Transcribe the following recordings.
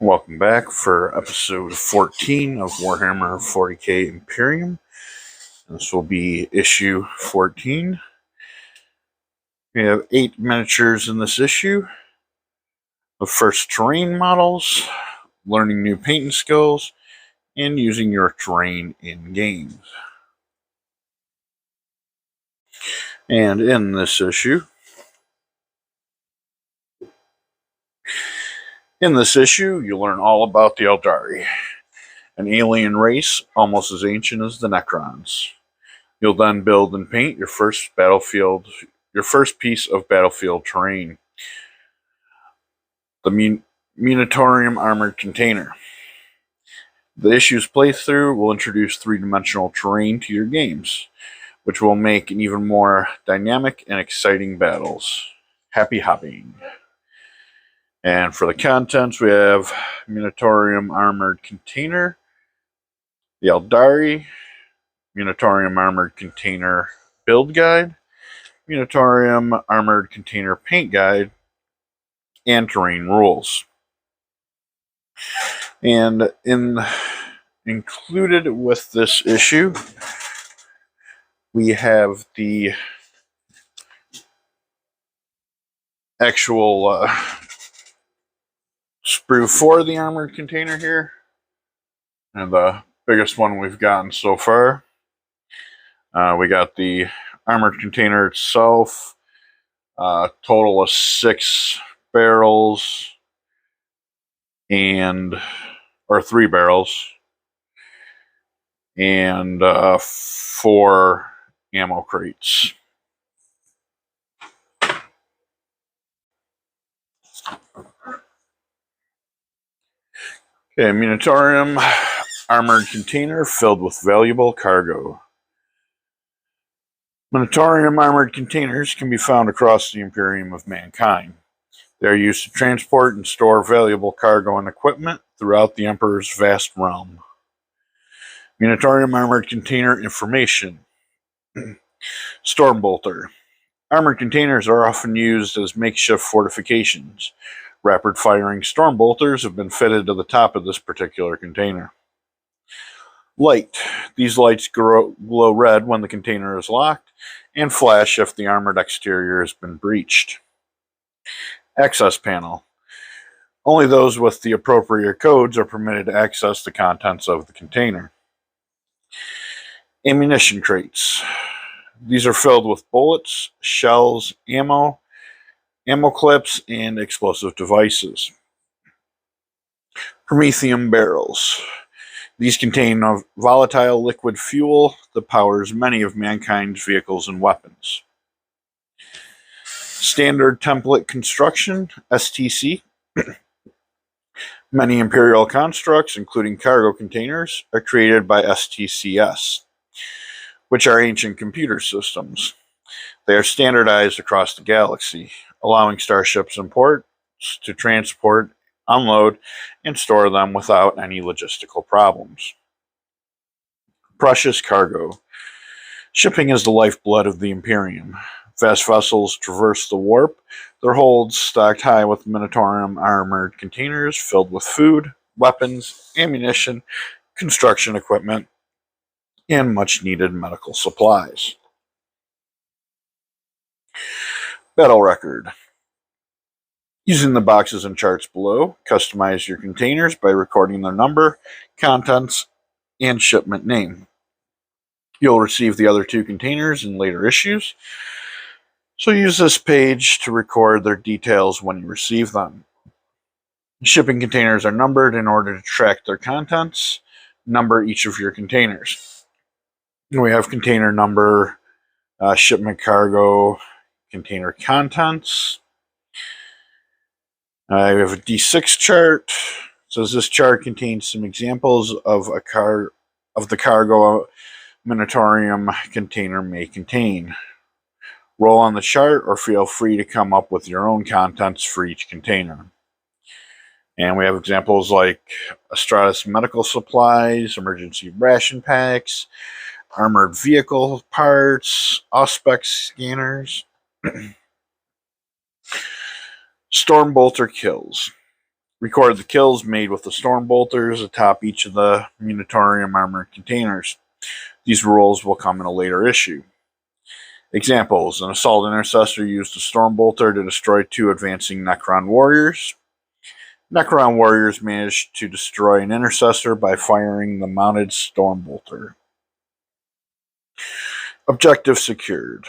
Welcome back for episode 14 of Warhammer 40k Imperium. This will be issue 14. We have 8 miniatures in this issue. The first terrain models, learning new painting skills, and using your terrain in games. And in this issue, you learn all about the Aeldari, an alien race almost as ancient as the Necrons. You'll then build and paint your first piece of battlefield terrain, the Munitorum armored container. The issue's playthrough will introduce 3-dimensional terrain to your games, which will make an even more dynamic and exciting battles. Happy hopping! And for the contents, we have Munitorum armored container, the Aeldari, Munitorum armored container build guide, Munitorum armored container paint guide, and terrain rules. And included with this issue, we have the actual sprue for the armored container here, and the biggest one we've gotten so far. We got the armored container itself, total of 6 barrels, or 3 barrels, and 4 ammo crates. Okay, Munitorum armored container filled with valuable cargo. Munitorum armored containers can be found across the Imperium of mankind. They are used to transport and store valuable cargo and equipment throughout the Emperor's vast realm. Munitorum armored container information. Stormbolter. Armored containers are often used as makeshift fortifications. Rapid-firing stormbolters have been fitted to the top of this particular container. Light. These lights glow red when the container is locked, and flash if the armored exterior has been breached. Access panel. Only those with the appropriate codes are permitted to access the contents of the container. Ammunition crates. These are filled with bullets, shells, ammo clips, and explosive devices. Promethium barrels. These contain a volatile liquid fuel that powers many of mankind's vehicles and weapons. Standard template construction, STC. Many Imperial constructs, including cargo containers, are created by STCS, which are ancient computer systems. They are standardized across the galaxy, allowing starships and ports to transport, unload, and store them without any logistical problems. Precious cargo. Shipping is the lifeblood of the Imperium. Vast vessels traverse the warp, their holds stocked high with Munitorum armored containers filled with food, weapons, ammunition, construction equipment, and much-needed medical supplies. Battle record. Using the boxes and charts below, customize your containers by recording their number, contents, and shipment name. You'll receive the other 2 containers in later issues, so use this page to record their details when you receive them. Shipping containers are numbered in order to track their contents. Number each of your containers. We have container number, shipment cargo, container contents. We have a D6 chart. It says this chart contains some examples of the cargo a Munitorum container may contain. Roll on the chart or feel free to come up with your own contents for each container. And we have examples like Astratus medical supplies, emergency ration packs, armored vehicle parts, auspex scanners. Stormbolter kills. Record the kills made with the storm bolters atop each of the Munitorum armored containers. These rules will come in a later issue. Examples: an assault intercessor used a storm bolter to destroy 2 advancing Necron warriors. Necron warriors managed to destroy an intercessor by firing the mounted storm bolter. Objective secured.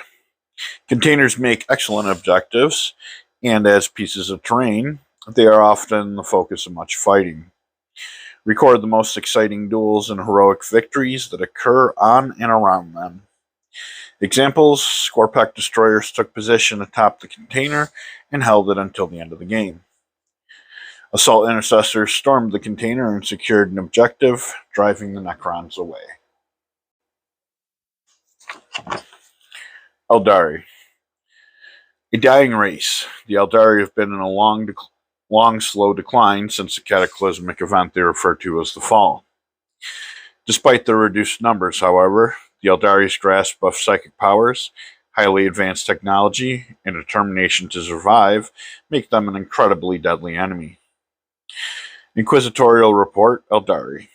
Containers make excellent objectives, and as pieces of terrain, they are often the focus of much fighting. Record the most exciting duels and heroic victories that occur on and around them. Examples: Scorpec destroyers took position atop the container and held it until the end of the game. Assault intercessors stormed the container and secured an objective, driving the Necrons away. Aeldari. A dying race. The Aeldari have been in a long, slow decline since the cataclysmic event they refer to as the Fall. Despite their reduced numbers, however, the Aeldari's grasp of psychic powers, highly advanced technology, and determination to survive make them an incredibly deadly enemy. Inquisitorial Report: Aeldari.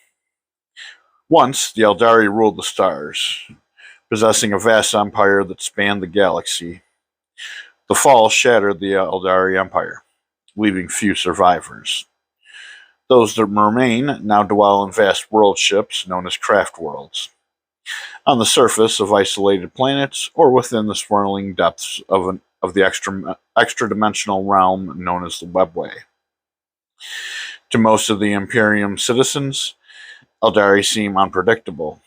Once, the Aeldari ruled the stars, possessing a vast empire that spanned the galaxy. The Fall shattered the Aeldari Empire, leaving few survivors. Those that remain now dwell in vast world ships known as craft worlds, on the surface of isolated planets or within the swirling depths of the extra-dimensional realm known as the Webway. To most of the Imperium citizens, Aeldari seem unpredictable,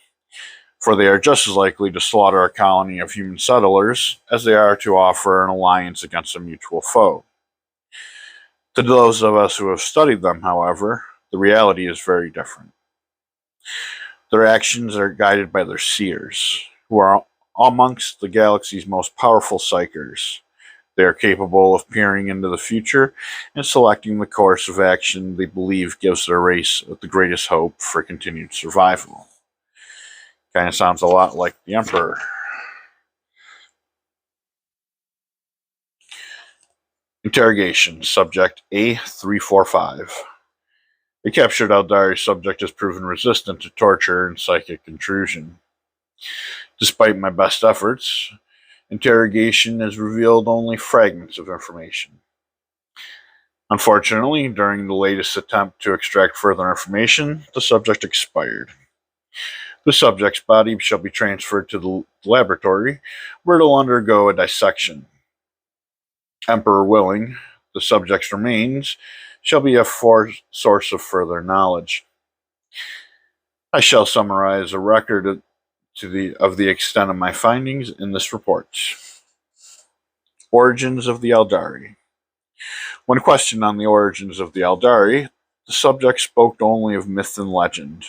for they are just as likely to slaughter a colony of human settlers as they are to offer an alliance against a mutual foe. To those of us who have studied them, however, the reality is very different. Their actions are guided by their seers, who are amongst the galaxy's most powerful psychers. They are capable of peering into the future and selecting the course of action they believe gives their race the greatest hope for continued survival. Kind of sounds a lot like the Emperor. Interrogation. Subject A345. A captured Aeldari subject has proven resistant to torture and psychic intrusion. Despite my best efforts, interrogation has revealed only fragments of information. Unfortunately, during the latest attempt to extract further information, the subject expired. The subject's body shall be transferred to the laboratory, where it will undergo a dissection. Emperor willing, the subject's remains shall be a source of further knowledge. I shall summarize a record of the extent of my findings in this report. Origins of the Aeldari. When questioned on the origins of the Aeldari, the subject spoke only of myth and legend.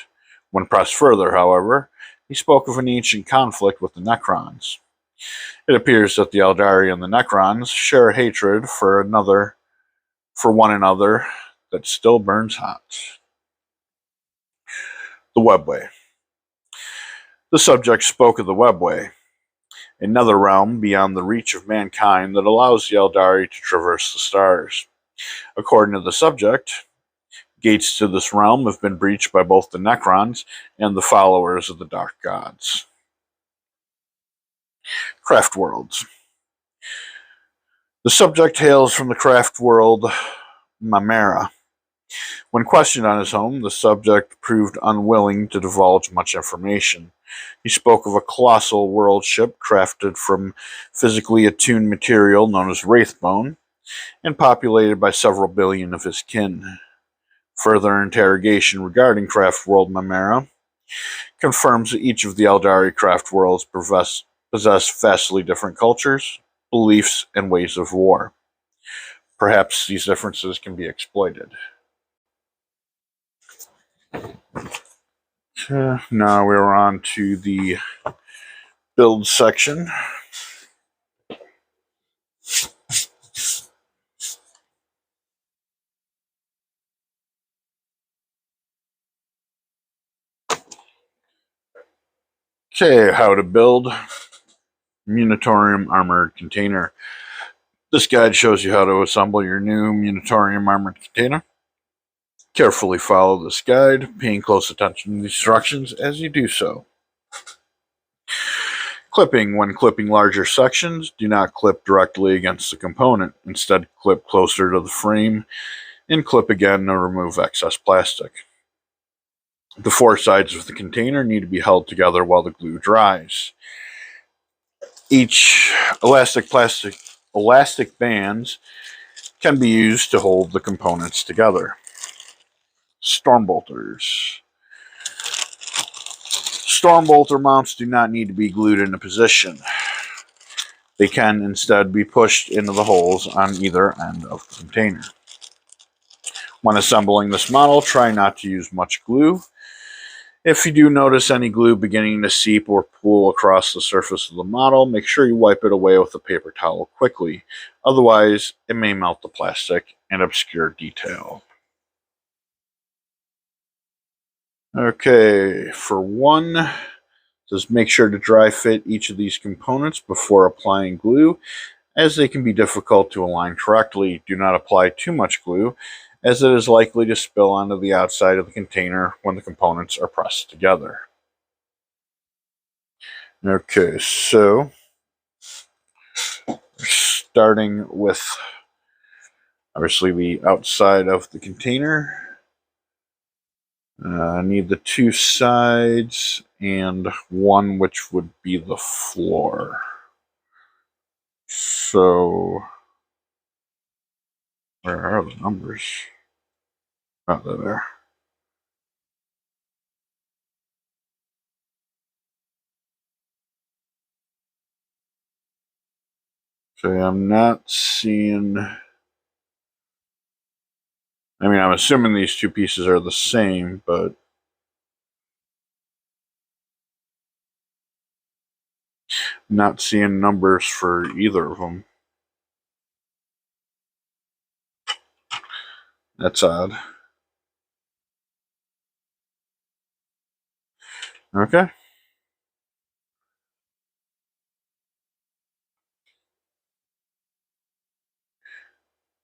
When pressed further, however, he spoke of an ancient conflict with the Necrons. It appears that the Aeldari and the Necrons share a hatred for one another that still burns hot. The Webway. The subject spoke of the Webway, another realm beyond the reach of mankind that allows the Aeldari to traverse the stars. According to the subject, gates to this realm have been breached by both the Necrons and the followers of the Dark Gods. Craft worlds. The subject hails from the craft world Mamera. When questioned on his home, the subject proved unwilling to divulge much information. He spoke of a colossal world ship crafted from physically attuned material known as Wraithbone and populated by several billion of his kin. Further interrogation regarding craft world Mamera confirms that each of the Aeldari craft worlds possess vastly different cultures, beliefs, and ways of war. Perhaps these differences can be exploited. Now we're on to the build section. Okay, how to build Munitorum armored container. This guide shows you how to assemble your new Munitorum armored container. Carefully follow this guide, paying close attention to the instructions as you do so. Clipping. When clipping larger sections, do not clip directly against the component. Instead, clip closer to the frame and clip again to remove excess plastic. The four sides of the container need to be held together while the glue dries. Each elastic bands can be used to hold the components together. Storm bolters. Storm bolter mounts do not need to be glued into position. They can instead be pushed into the holes on either end of the container. When assembling this model, try not to use much glue. If you do notice any glue beginning to seep or pool across the surface of the model, make sure you wipe it away with a paper towel quickly. Otherwise, it may melt the plastic and obscure detail. Okay, for one, just make sure to dry fit each of these components before applying glue, as they can be difficult to align correctly. Do not apply too much glue, as it is likely to spill onto the outside of the container when the components are pressed together. Okay, so starting with obviously the outside of the container. I need the two sides and one which would be the floor. So, where are the numbers? Oh, they're there. Okay, I'm not seeing... I mean, I'm assuming these two pieces are the same, but... not seeing numbers for either of them. That's odd. Okay.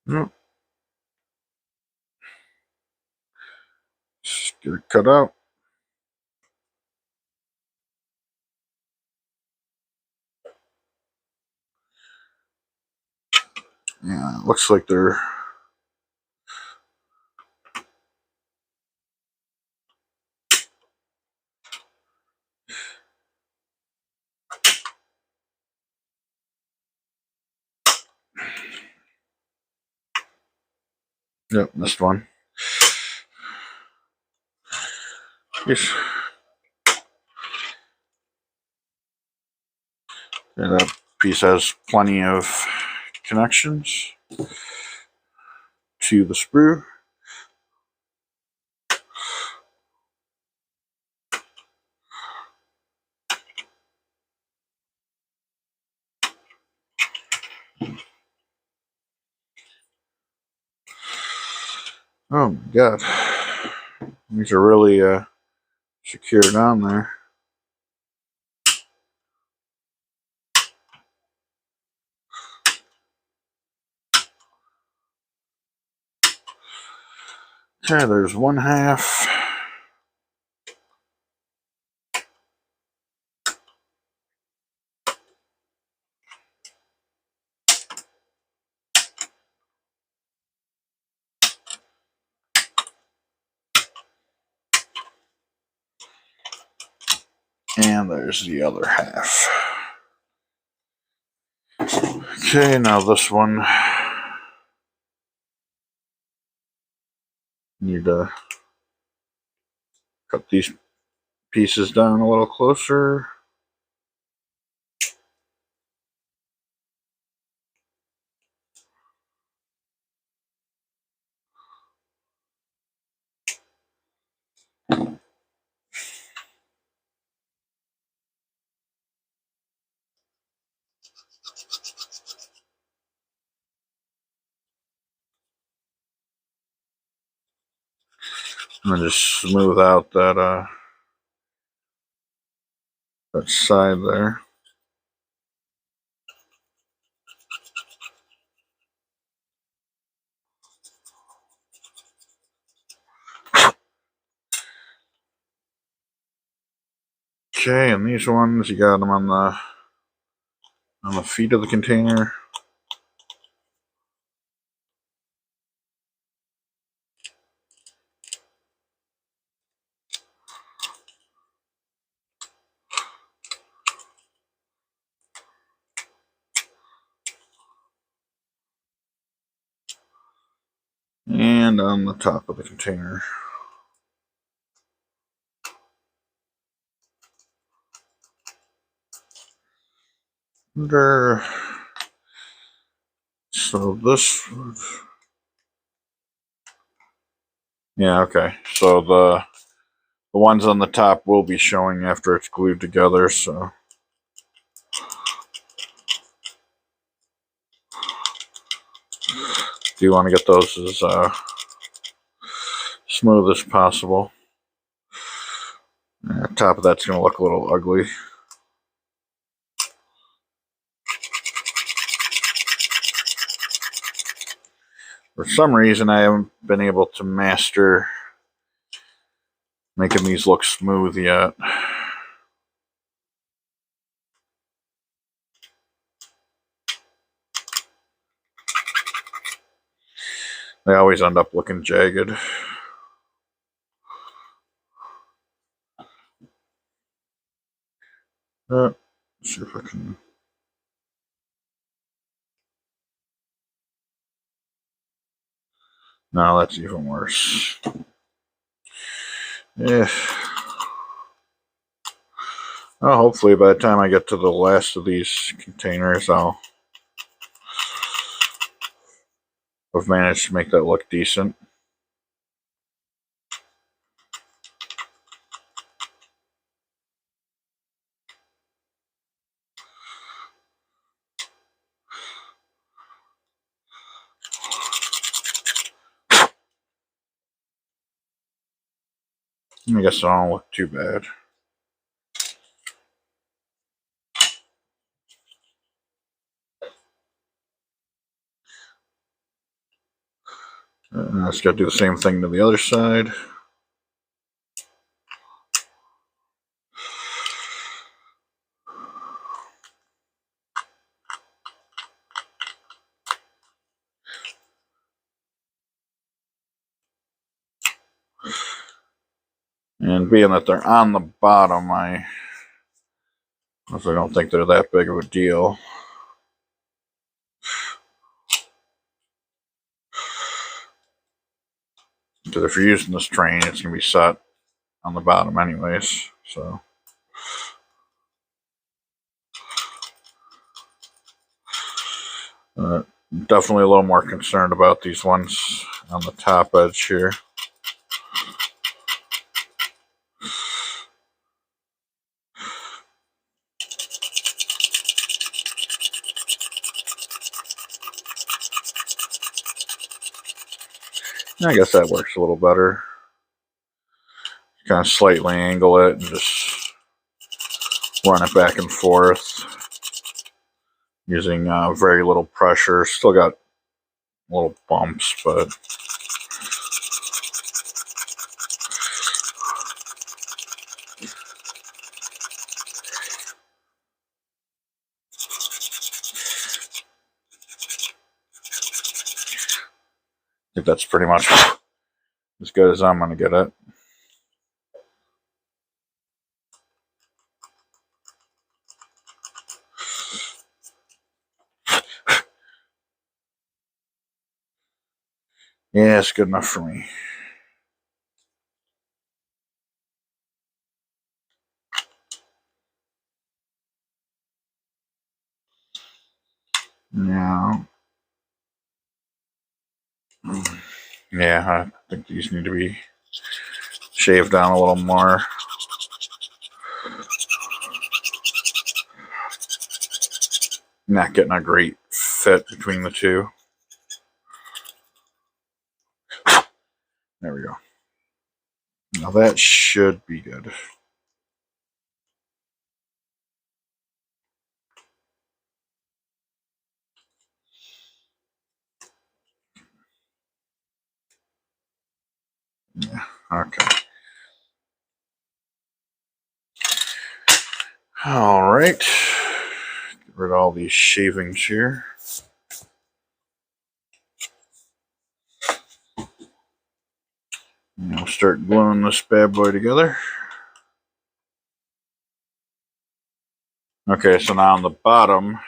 Nope. Just get it cut out. Yeah, it looks like they're... Yep, missed one. Yes. Yeah, that piece has plenty of connections to the sprue. Oh my god. These are really secured on there. Okay, there's one half. And there's the other half. Okay, now this one. Need to cut these pieces down a little closer. I'm gonna just smooth out that side there. Okay, and these ones, you got them on the feet of the container. And on the top of the container. So this, yeah, okay. So the ones on the top will be showing after it's glued together. So do you want to get those as smooth as possible? The top of that's going to look a little ugly. For some reason, I haven't been able to master making these look smooth yet. They always end up looking jagged. Let's see if I can. No, that's even worse. Yeah. Well, hopefully by the time I get to the last of these containers, I'll have managed to make that look decent. I guess it don't look too bad. I just got to do the same thing to the other side. And being that they're on the bottom, I don't think they're that big of a deal. Because if you're using this train, it's going to be set on the bottom anyways. So definitely a little more concerned about these ones on the top edge here. I guess that works a little better. Kind of slightly angle it and just run it back and forth using very little pressure. Still got little bumps, but I think that's pretty much as good as I'm going to get it. Yeah, it's good enough for me. Now, yeah, I think these need to be shaved down a little more. Not getting a great fit between the two. There we go. Now that should be good. Yeah, okay. All right. Get rid of all these shavings here. And we'll start gluing this bad boy together. Okay, so now on the bottom,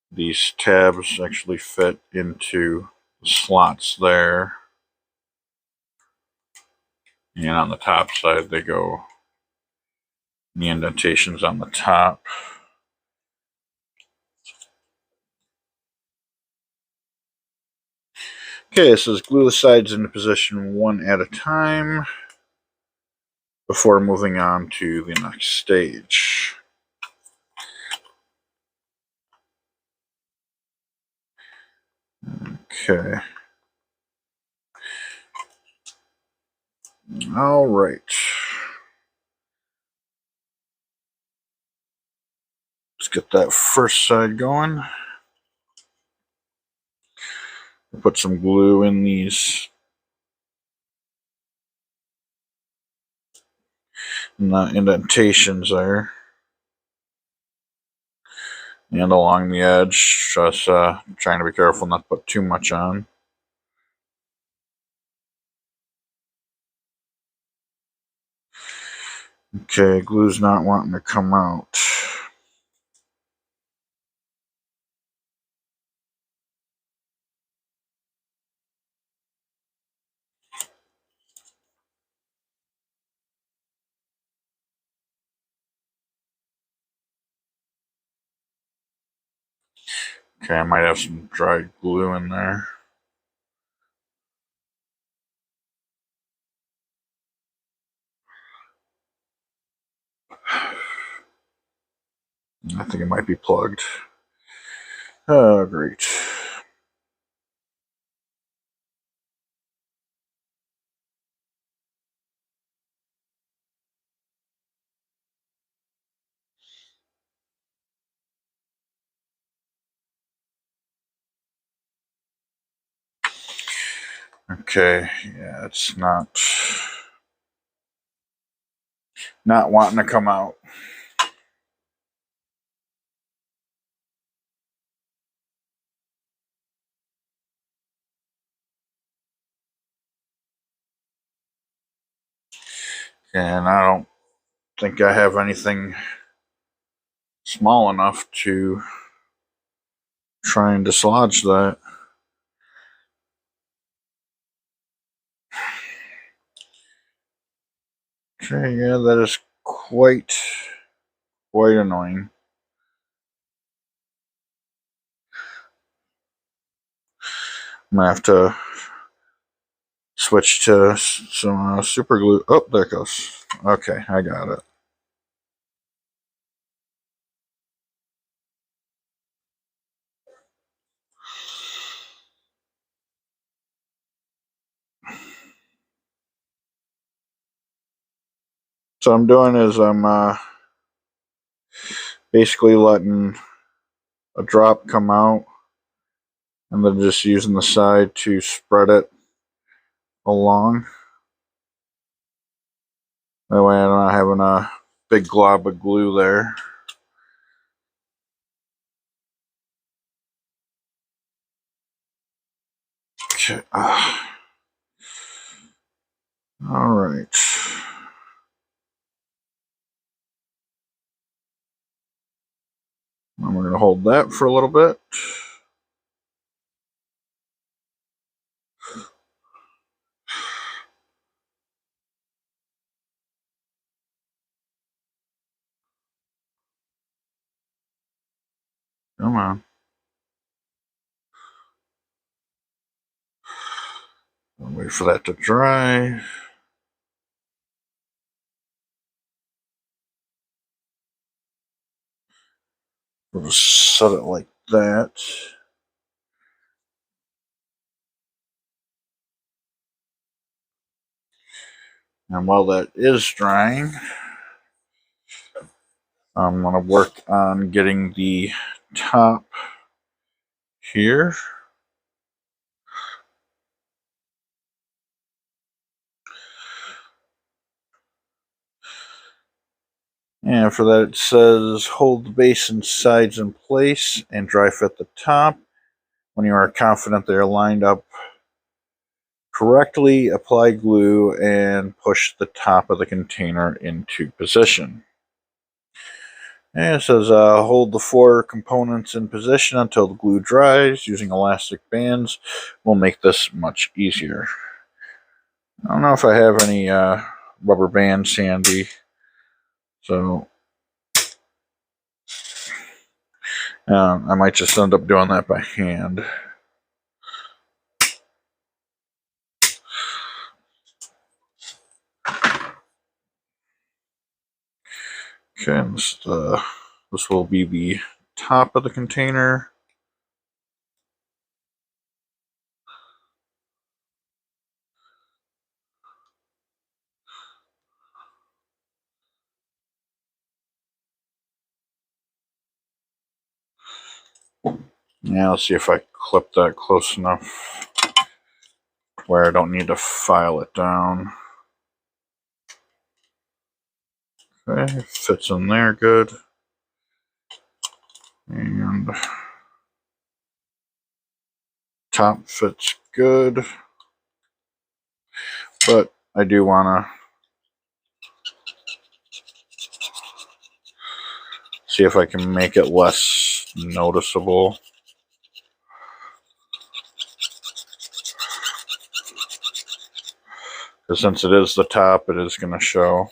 these tabs actually fit into the slots there. And on the top side, they go in the indentations on the top. Okay, so let's glue the sides into position one at a time before moving on to the next stage. Okay. All right. Let's get that first side going. Put some glue in these indentations there. And along the edge, just trying to be careful not to put too much on. Okay, glue's not wanting to come out. Okay, I might have some dried glue in there. I think it might be plugged. Oh, great. Okay, yeah, it's not wanting to come out. And I don't think I have anything small enough to try and dislodge that. Okay, yeah, that is quite annoying. I'm gonna have to switch to some super glue. Oh, there it goes. Okay, I got it. So I'm doing is I'm basically letting a drop come out and then just using the side to spread it along. That way I'm not having a big glob of glue there. Okay. All right. And we're going to hold that for a little bit. Come on. I'll wait for that to dry. We'll just set it like that. And while that is drying, I'm going to work on getting the top here. And after that, it says hold the base and sides in place and dry fit the top. When you are confident they are lined up correctly, apply glue and push the top of the container into position. And it says hold the 4 components in position until the glue dries. Using elastic bands will make this much easier. I don't know if I have any rubber bands handy, so I might just end up doing that by hand. Okay, this will be the top of the container. Yeah, let's see if I clip that close enough where I don't need to file it down. Okay, fits in there good. And top fits good. But I do want to see if I can make it less noticeable. Because since it is the top, it is going to show.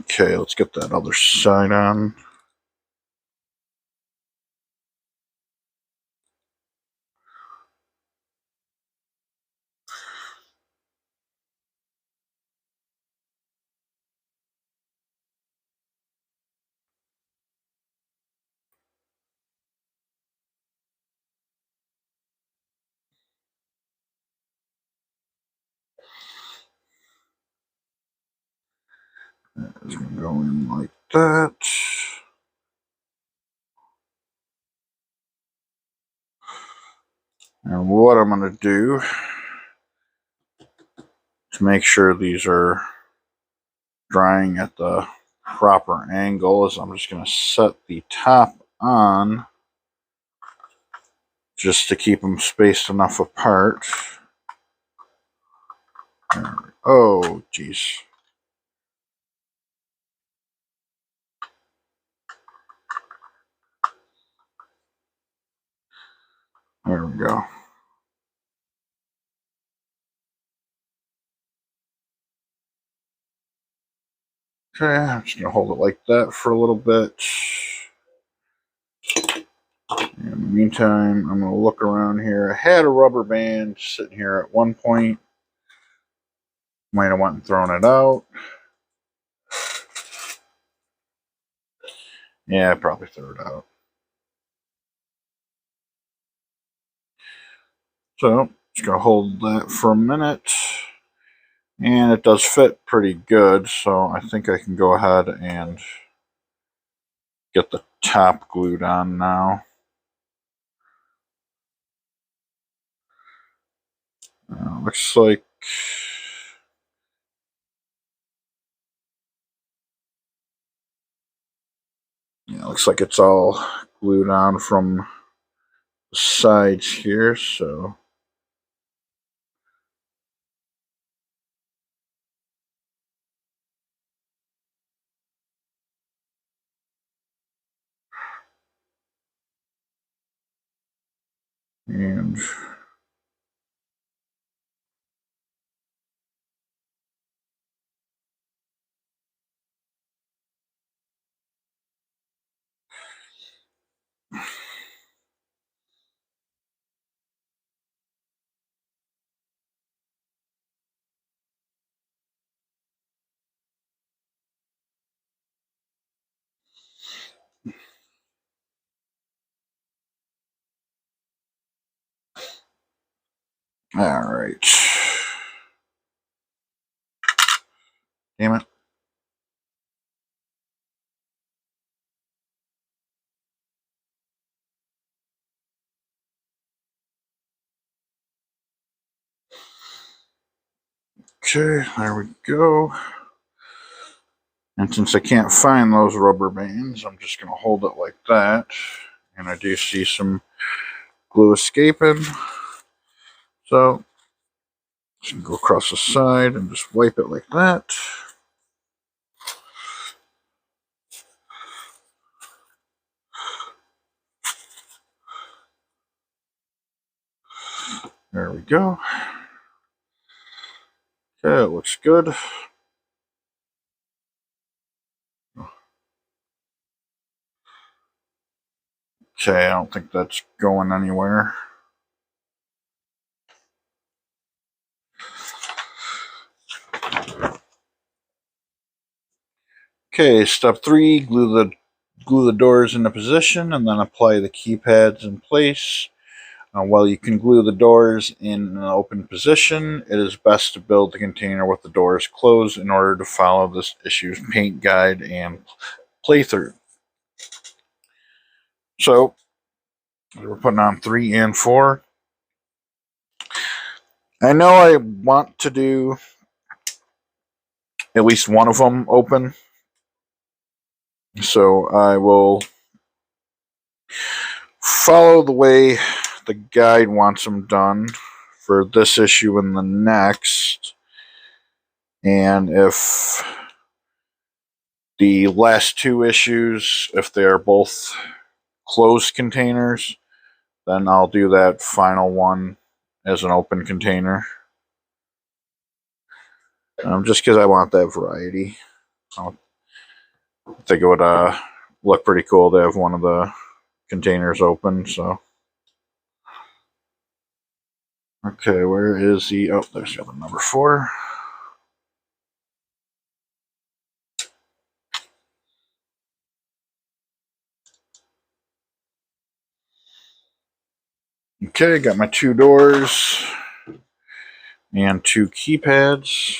Okay, let's get that other side on. It's going to go in like that. And what I'm going to do to make sure these are drying at the proper angle is I'm just going to set the top on just to keep them spaced enough apart. Oh, geez. There we go. Okay, I'm just going to hold it like that for a little bit. In the meantime, I'm going to look around here. I had a rubber band sitting here at one point. Might have went and thrown it out. Yeah, I probably threw it out. So, just going to hold that for a minute. And it does fit pretty good, so I think I can go ahead and get the top glued on now. Looks like looks like it's all glued on from the sides here, so and all right. Damn it. Okay, there we go. And since I can't find those rubber bands, I'm just going to hold it like that. And I do see some glue escaping. So, just go across the side and just wipe it like that. There we go. Okay, it looks good. Okay, I don't think that's going anywhere. Okay, step 3, glue the doors into position and then apply the keypads in place. While you can glue the doors in an open position, it is best to build the container with the doors closed in order to follow this issue's paint guide and playthrough. So, we're putting on 3 and 4. I know I want to do at least one of them open, so I will follow the way the guide wants them done for this issue and the next. And if the last 2 issues, if they are both closed containers, then I'll do that final one as an open container. Just because I want that variety. I think it would look pretty cool to have one of the containers open. So, okay, where is the? Oh, there's the other number 4. Okay, got my 2 doors and 2 keypads.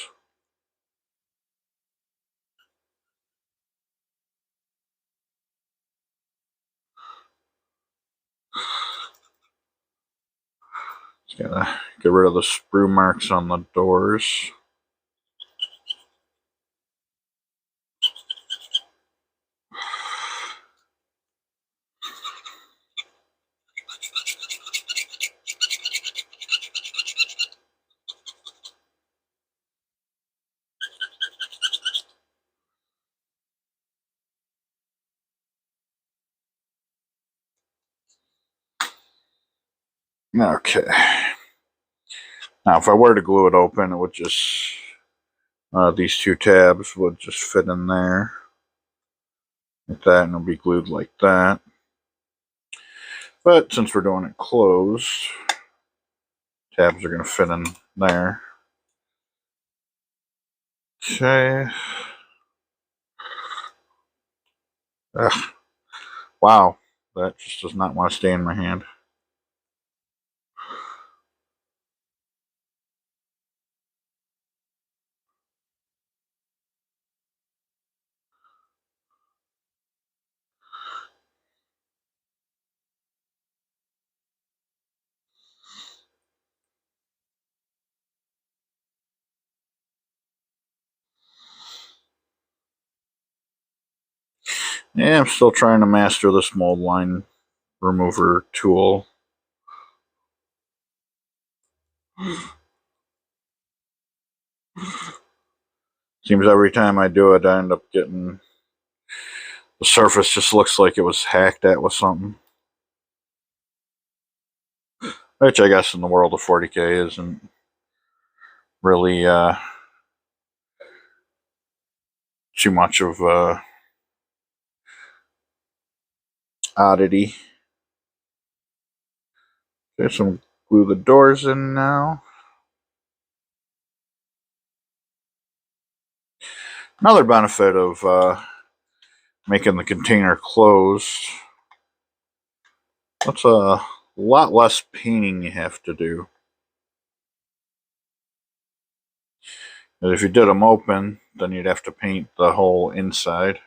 Just gotta get rid of the sprue marks on the doors. Okay. Now, if I were to glue it open, it would just, these 2 tabs would just fit in there. Like that, and it'll be glued like that. But since we're doing it closed, tabs are going to fit in there. Okay. Ugh. Wow. That just does not want to stay in my hand. Yeah, I'm still trying to master this mold line remover tool. Seems every time I do it, I end up getting... The surface just looks like it was hacked at with something. Which I guess in the world of 40K isn't really too much of oddity. Okay, so glue the doors in now. Another benefit of making the container closed, that's a lot less painting you have to do. And if you did them open, then you'd have to paint the whole inside.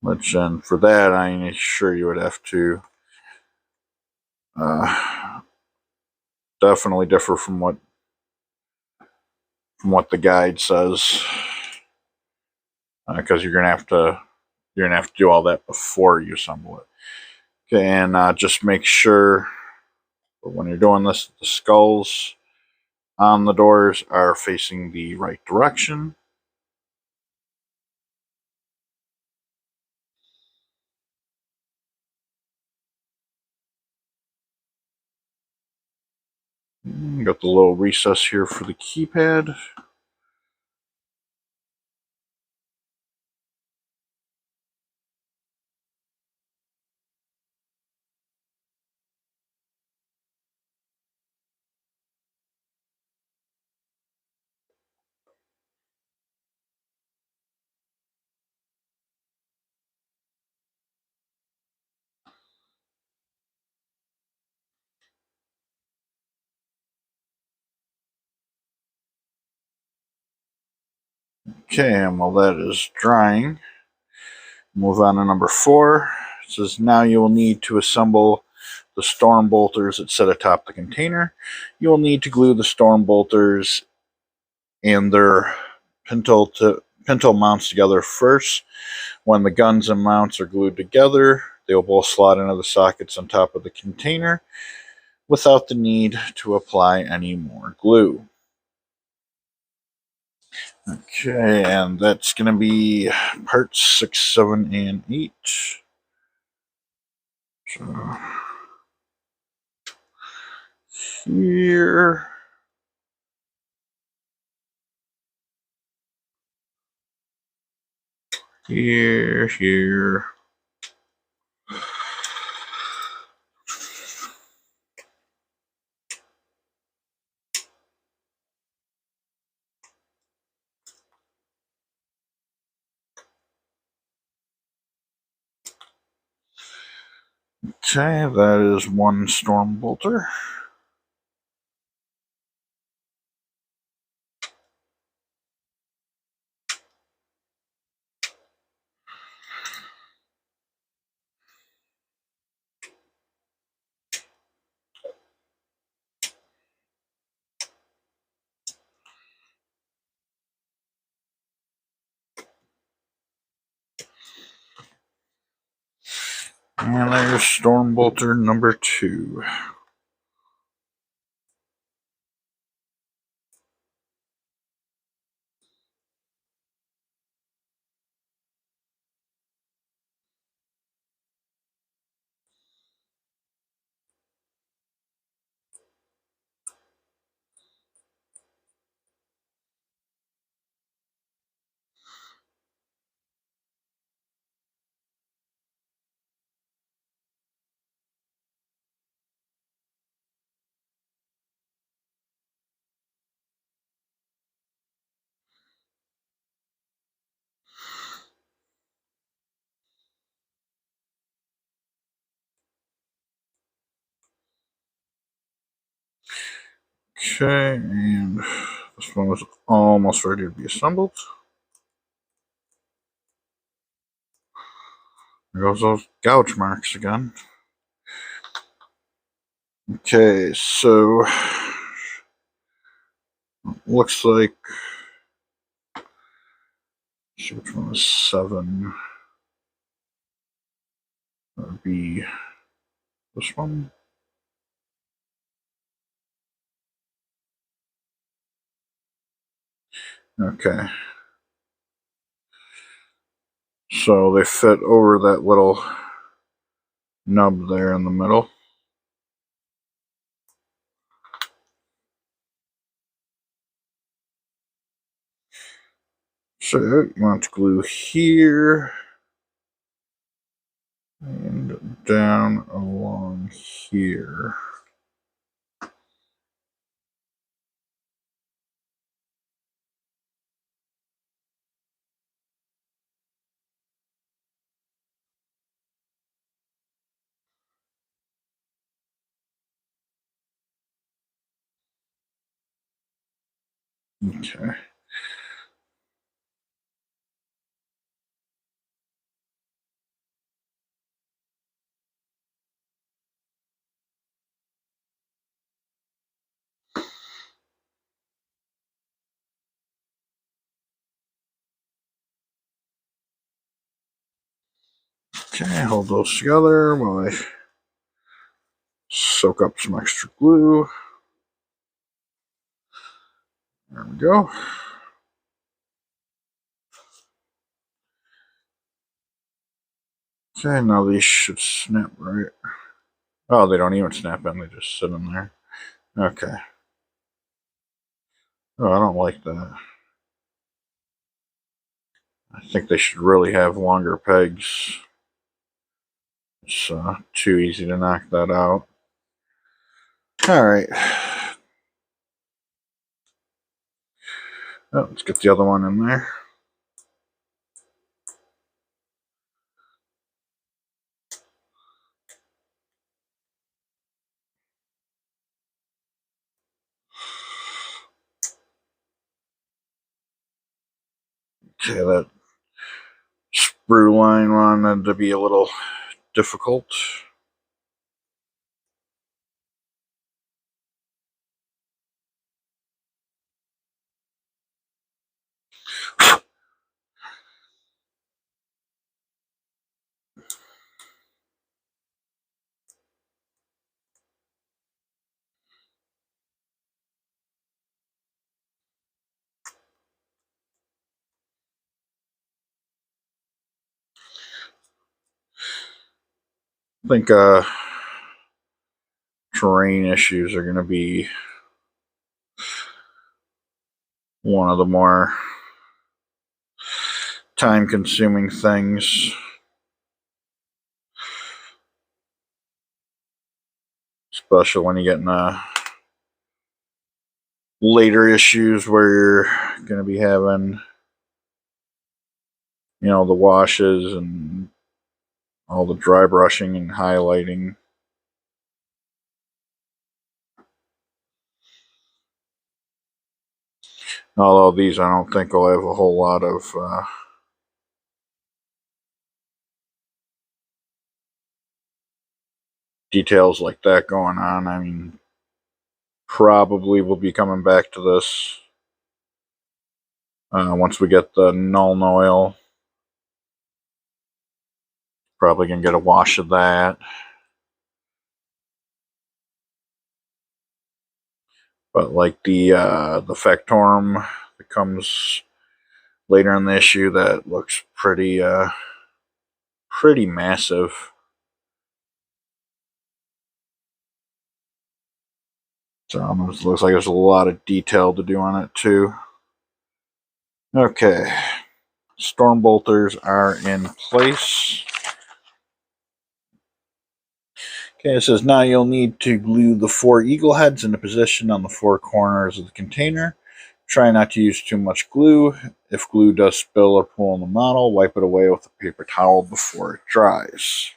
Which, and for that, I'm sure you would have to definitely differ from what the guide says, because you're gonna have to do all that before you assemble it. Okay, and just make sure when you're doing this, the skulls on the doors are facing the right direction. Got the little recess here for the keypad. Okay, and while that is drying, move on to number 4. It says now you will need to assemble the storm bolters that sit atop the container. You will need to glue the storm bolters and their pintle mounts together first. When the guns and mounts are glued together, they will both slot into the sockets on top of the container without the need to apply any more glue. Okay, and that's going to be parts 6, 7, and 8. So here. Here. Okay, that is one storm bolter. And there's storm bolter number 2. Okay, and this one was almost ready to be assembled. There goes those gouge marks again. Okay, so looks like, which one was 7? That would be this one. Okay. So they fit over that little nub there in the middle. So you want to glue here and down along here. Okay. Okay, hold those together while I soak up some extra glue. There we go. Okay, now these should snap right. Oh, they don't even snap in, they just sit in there. Okay. Oh, I don't like that. I think they should really have longer pegs. It's too easy to knock that out. Alright. Oh, let's get the other one in there. Okay, that sprue line wanted to be a little difficult. I think terrain issues are going to be one of the more time-consuming things. Especially when you get in later issues where you're going to be having, you know, the washes and all the dry brushing and highlighting. Although these I don't think will have a whole lot of details like that going on. I mean, probably we'll be coming back to this once we get the Nuln Oil. Probably gonna get a wash of that. But like the Factorum that comes later in the issue, that looks pretty pretty massive. So it looks like there's a lot of detail to do on it too. Okay, storm bolters are in place. Okay, it says now you'll need to glue the 4 eagle heads into position on the 4 corners of the container. Try not to use too much glue. If glue does spill or pool in the model, wipe it away with a paper towel before it dries.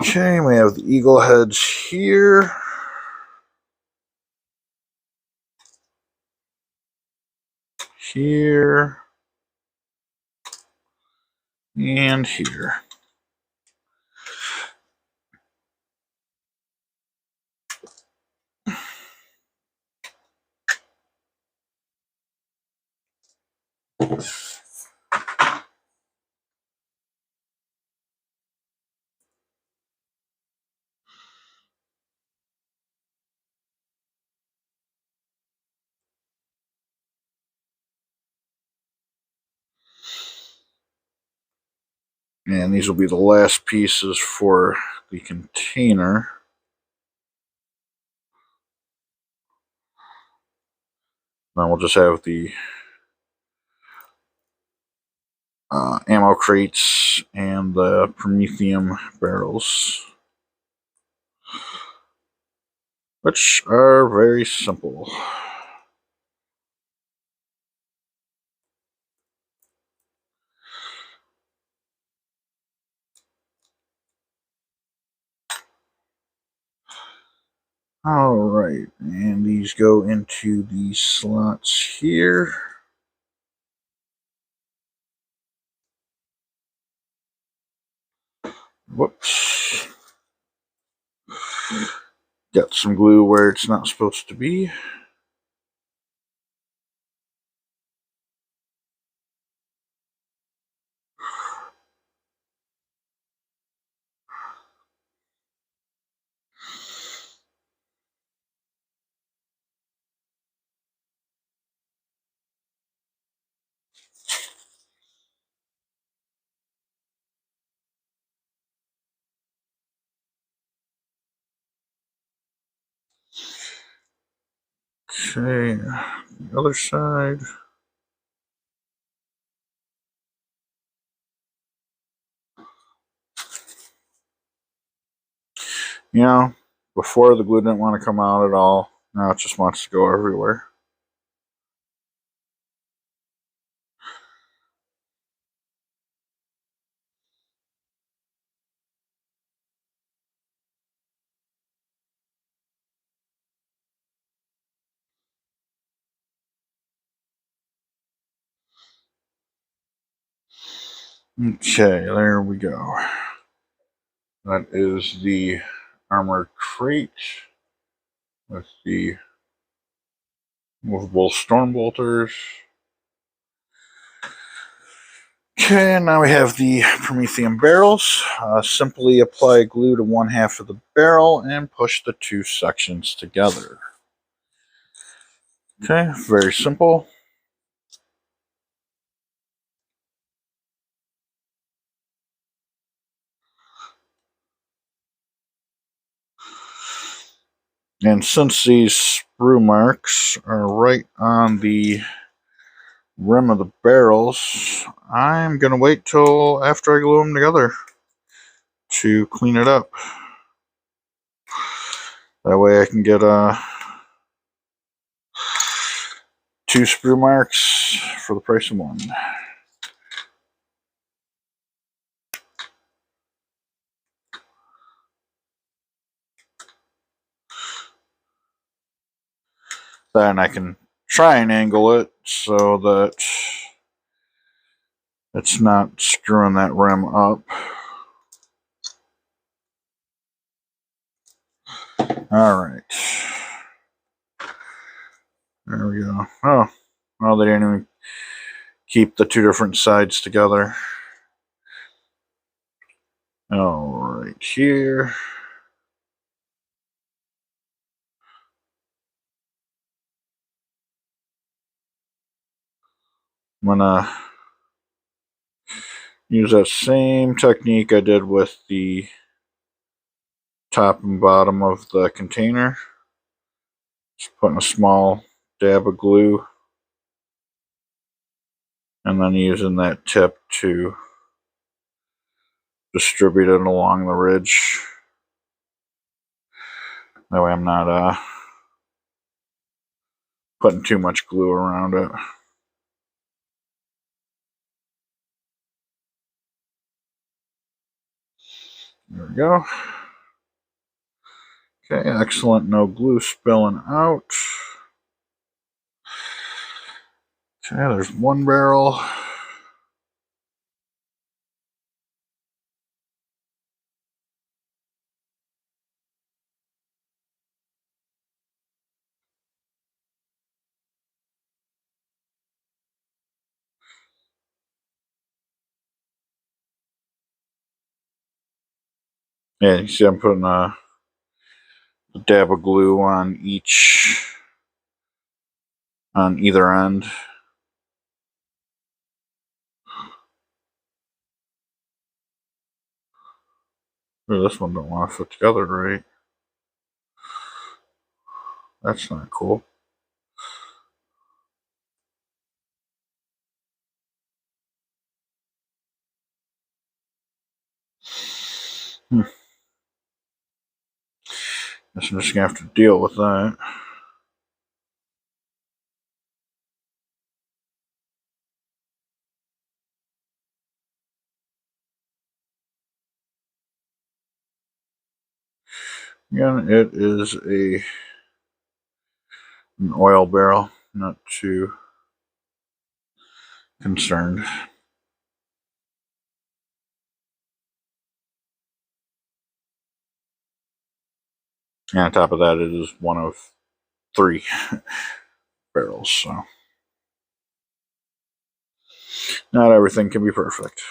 Okay, we have the eagle heads here. Here. And here. And these will be the last pieces for the container. Then we'll just have the ammo crates and the Promethium barrels, which are very simple. Alright, and these go into the slots here. Whoops. Got some glue where it's not supposed to be. Okay, the other side. You know, before the glue didn't want to come out at all. Now it just wants to go everywhere. Okay, there we go. That is the armored crate with the movable storm bolters. Okay, now we have the Prometheum barrels. Simply apply glue to one half of the barrel and push the two sections together. Okay, very simple. And since these sprue marks are right on the rim of the barrels, I'm going to wait till after I glue them together to clean it up. That way I can get two sprue marks for the price of one. Then I can try and angle it so that it's not screwing that rim up. Alright. There we go. Oh, well, they didn't even keep the two different sides together. Alright, here. I'm gonna use that same technique I did with the top and bottom of the container. Just putting a small dab of glue and then using that tip to distribute it along the ridge. That way I'm not putting too much glue around it. There we go. Okay, excellent. No glue spilling out. Okay, there's one barrel. Yeah, you see I'm putting a dab of glue on either end. Oh, this one don't want to fit together right. That's not cool. Guess I'm just gonna have to deal with that. Again, it is an oil barrel, not too concerned. And on top of that, it is one of 3 barrels, so not everything can be perfect.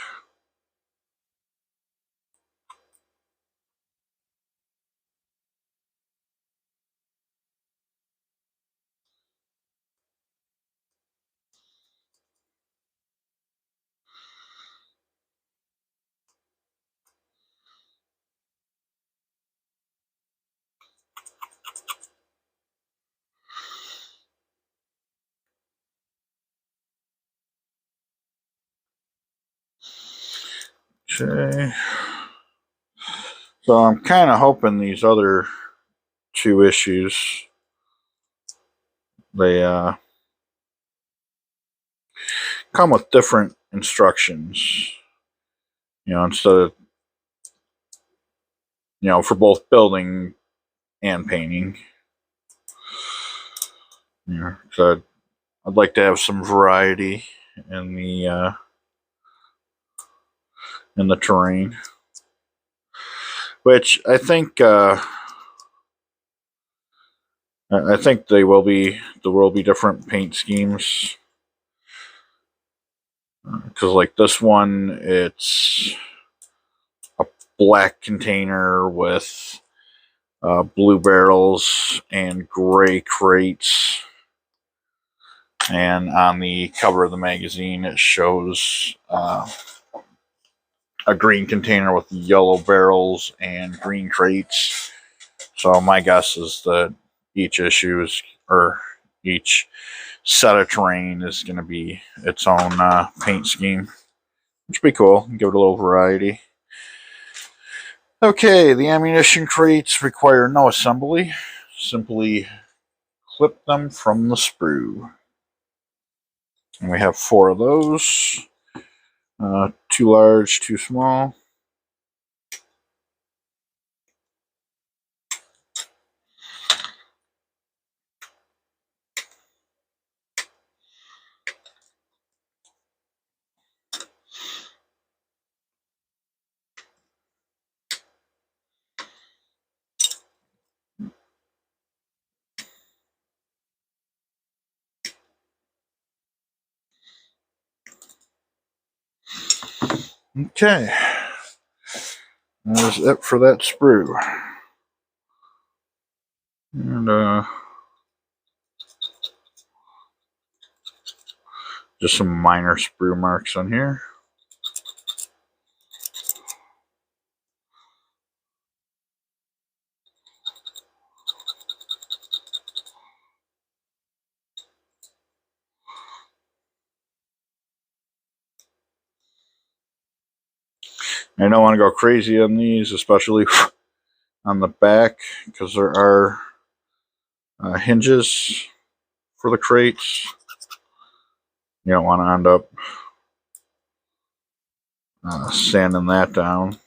Okay. So I'm kind of hoping these other two issues, they come with different instructions. Instead of, for both building and painting. So I'd like to have some variety in the terrain, which I think there will be different paint schemes. Because like this one, it's a black container with blue barrels and gray crates. And on the cover of the magazine, it shows a green container with yellow barrels and green crates. So my guess is that each issue or each set of terrain is going to be its own paint scheme, which would be cool. Give it a little variety. Okay, the ammunition crates require no assembly. Simply clip them from the sprue. And we have 4 of those. 2 large, 2 small. Okay, that's it for that sprue. And just some minor sprue marks on here. I don't want to go crazy on these, especially on the back, because there are hinges for the crates. You don't want to end up sanding that down.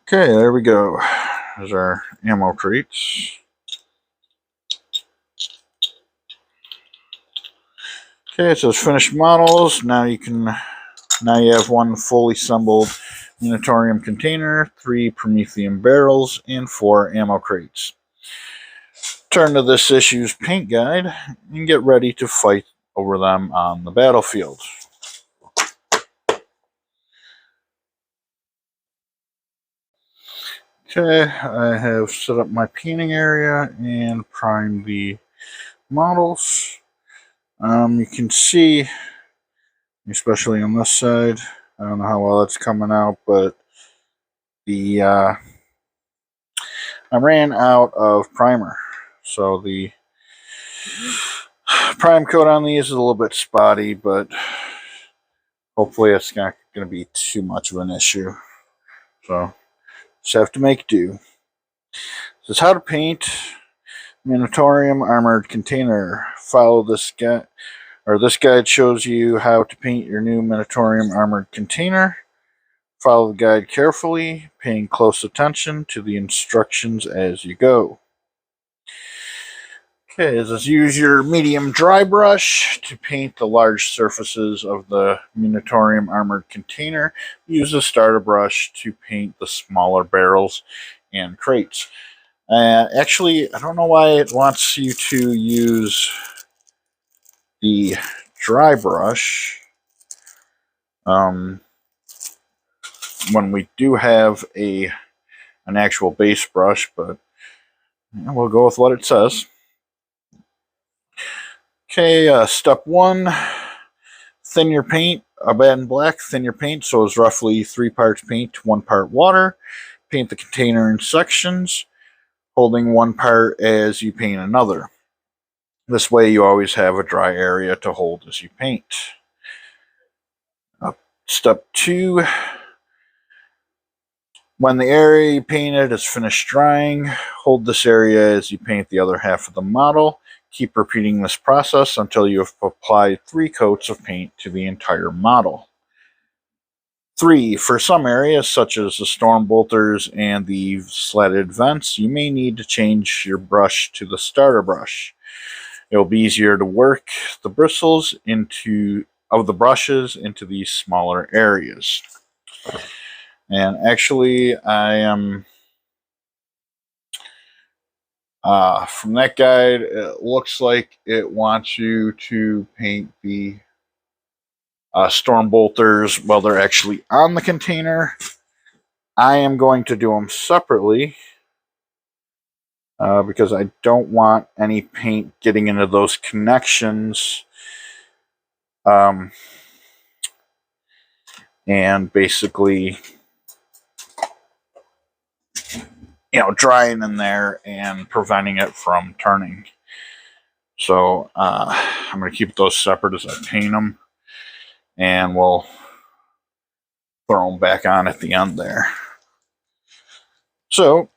Okay, there we go. There's our ammo crates. Okay, so it's finished models. Now you have one fully assembled Munitorum container, 3 Prometheum barrels, and 4 ammo crates. Turn to this issue's paint guide and get ready to fight over them on the battlefield. Okay, I have set up my painting area and primed the models. You can see, especially on this side, I don't know how well it's coming out, but I ran out of primer. So the prime coat on these is a little bit spotty, but hopefully it's not going to be too much of an issue. So just have to make do. This is how to paint Munitorum armored container. Follow this guide, or this guide shows you how to paint your new Munitorum armored container. Follow the guide carefully, paying close attention to the instructions as you go. Okay, just use your medium dry brush to paint the large surfaces of the Munitorum armored container. Use a starter brush to paint the smaller barrels and crates. Actually, I don't know why it wants you to use the dry brush when we do have an actual base brush, but we'll go with what it says. Okay, step 1, thin your paint. Bad and black, thin your paint so it's roughly 3 parts paint, 1 part water. Paint the container in sections. holding one part as you paint another. This way you always have a dry area to hold as you paint. Step 2, when the area you painted is finished drying, hold this area as you paint the other half of the model. Keep repeating this process until you have applied 3 coats of paint to the entire model. 3, for some areas such as the storm bolters and the slatted vents, you may need to change your brush to the starter brush. It will be easier to work the bristles of the brushes into these smaller areas. And actually, I am from that guide, it looks like it wants you to paint the storm bolters while they're actually on the container. I am going to do them separately because I don't want any paint getting into those connections and basically, drying in there and preventing it from turning. So I'm going to keep those separate as I paint them, and we'll throw them back on at the end there. So,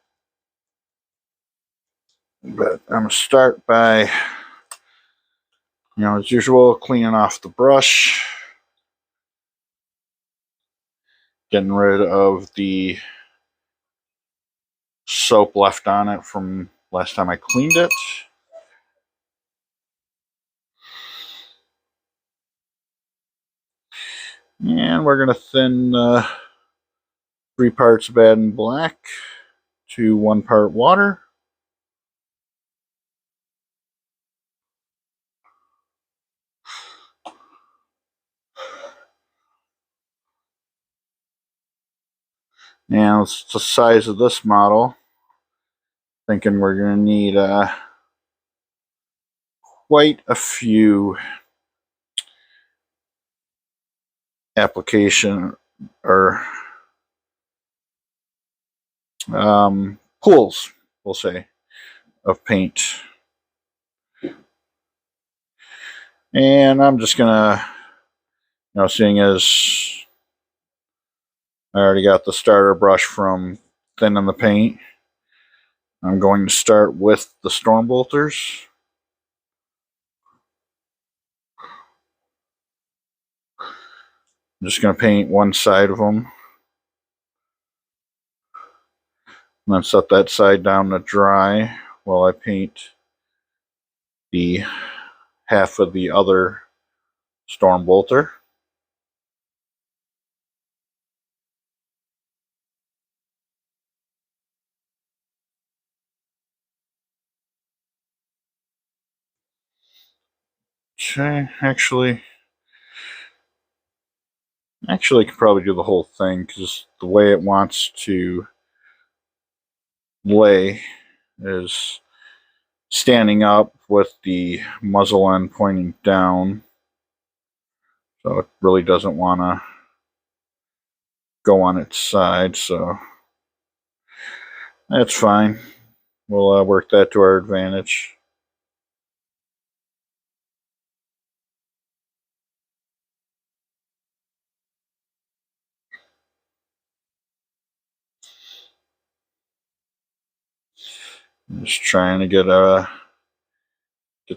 but I'm going to start by, as usual, cleaning off the brush, getting rid of the soap left on it from last time I cleaned it. And we're going to thin 3 parts bad and black to 1 part water. Now, it's the size of this model. Thinking we're going to need quite a few application or pools, we'll say, of paint. And I'm just going to, seeing as I already got the starter brush from thinning the paint, I'm going to start with the storm bolters. I'm just going to paint one side of them. And then set that side down to dry while I paint the half of the other storm bolter. Okay, actually I could probably do the whole thing because the way it wants to lay is standing up with the muzzle end pointing down, so it really doesn't want to go on its side, so that's fine. We'll work that to our advantage. I'm just trying to get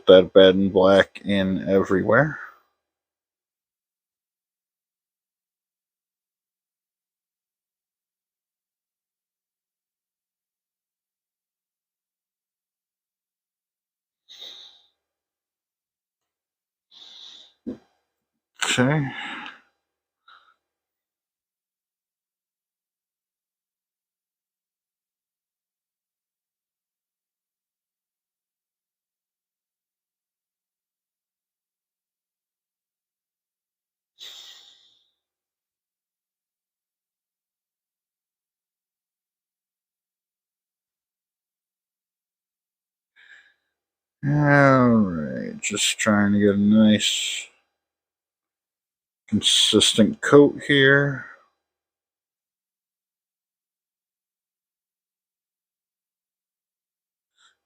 that bed and black in everywhere. Okay. Alright, just trying to get a nice consistent coat here.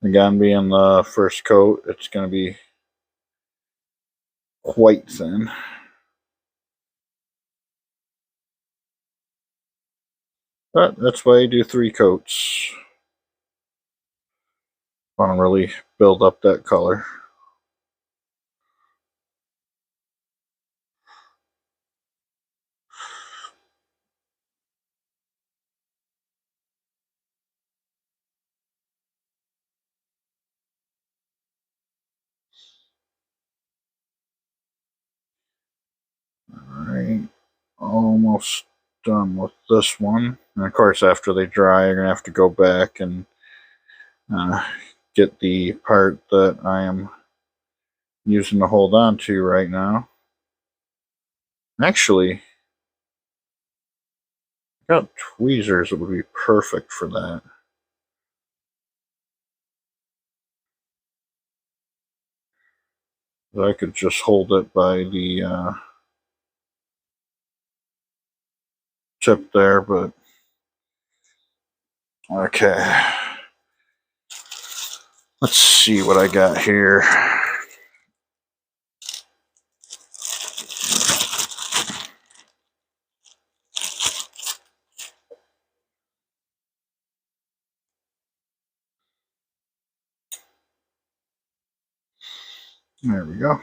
Again, being the first coat, it's going to be quite thin. But that's why I do 3 coats. I want to really build up that color. Alright, almost done with this one. And of course, after they dry, you're going to have to go back and get the part that I am using to hold on to right now. Actually, I got tweezers that would be perfect for that. I could just hold it by the tip there, but okay. Let's see what I got here. There we go.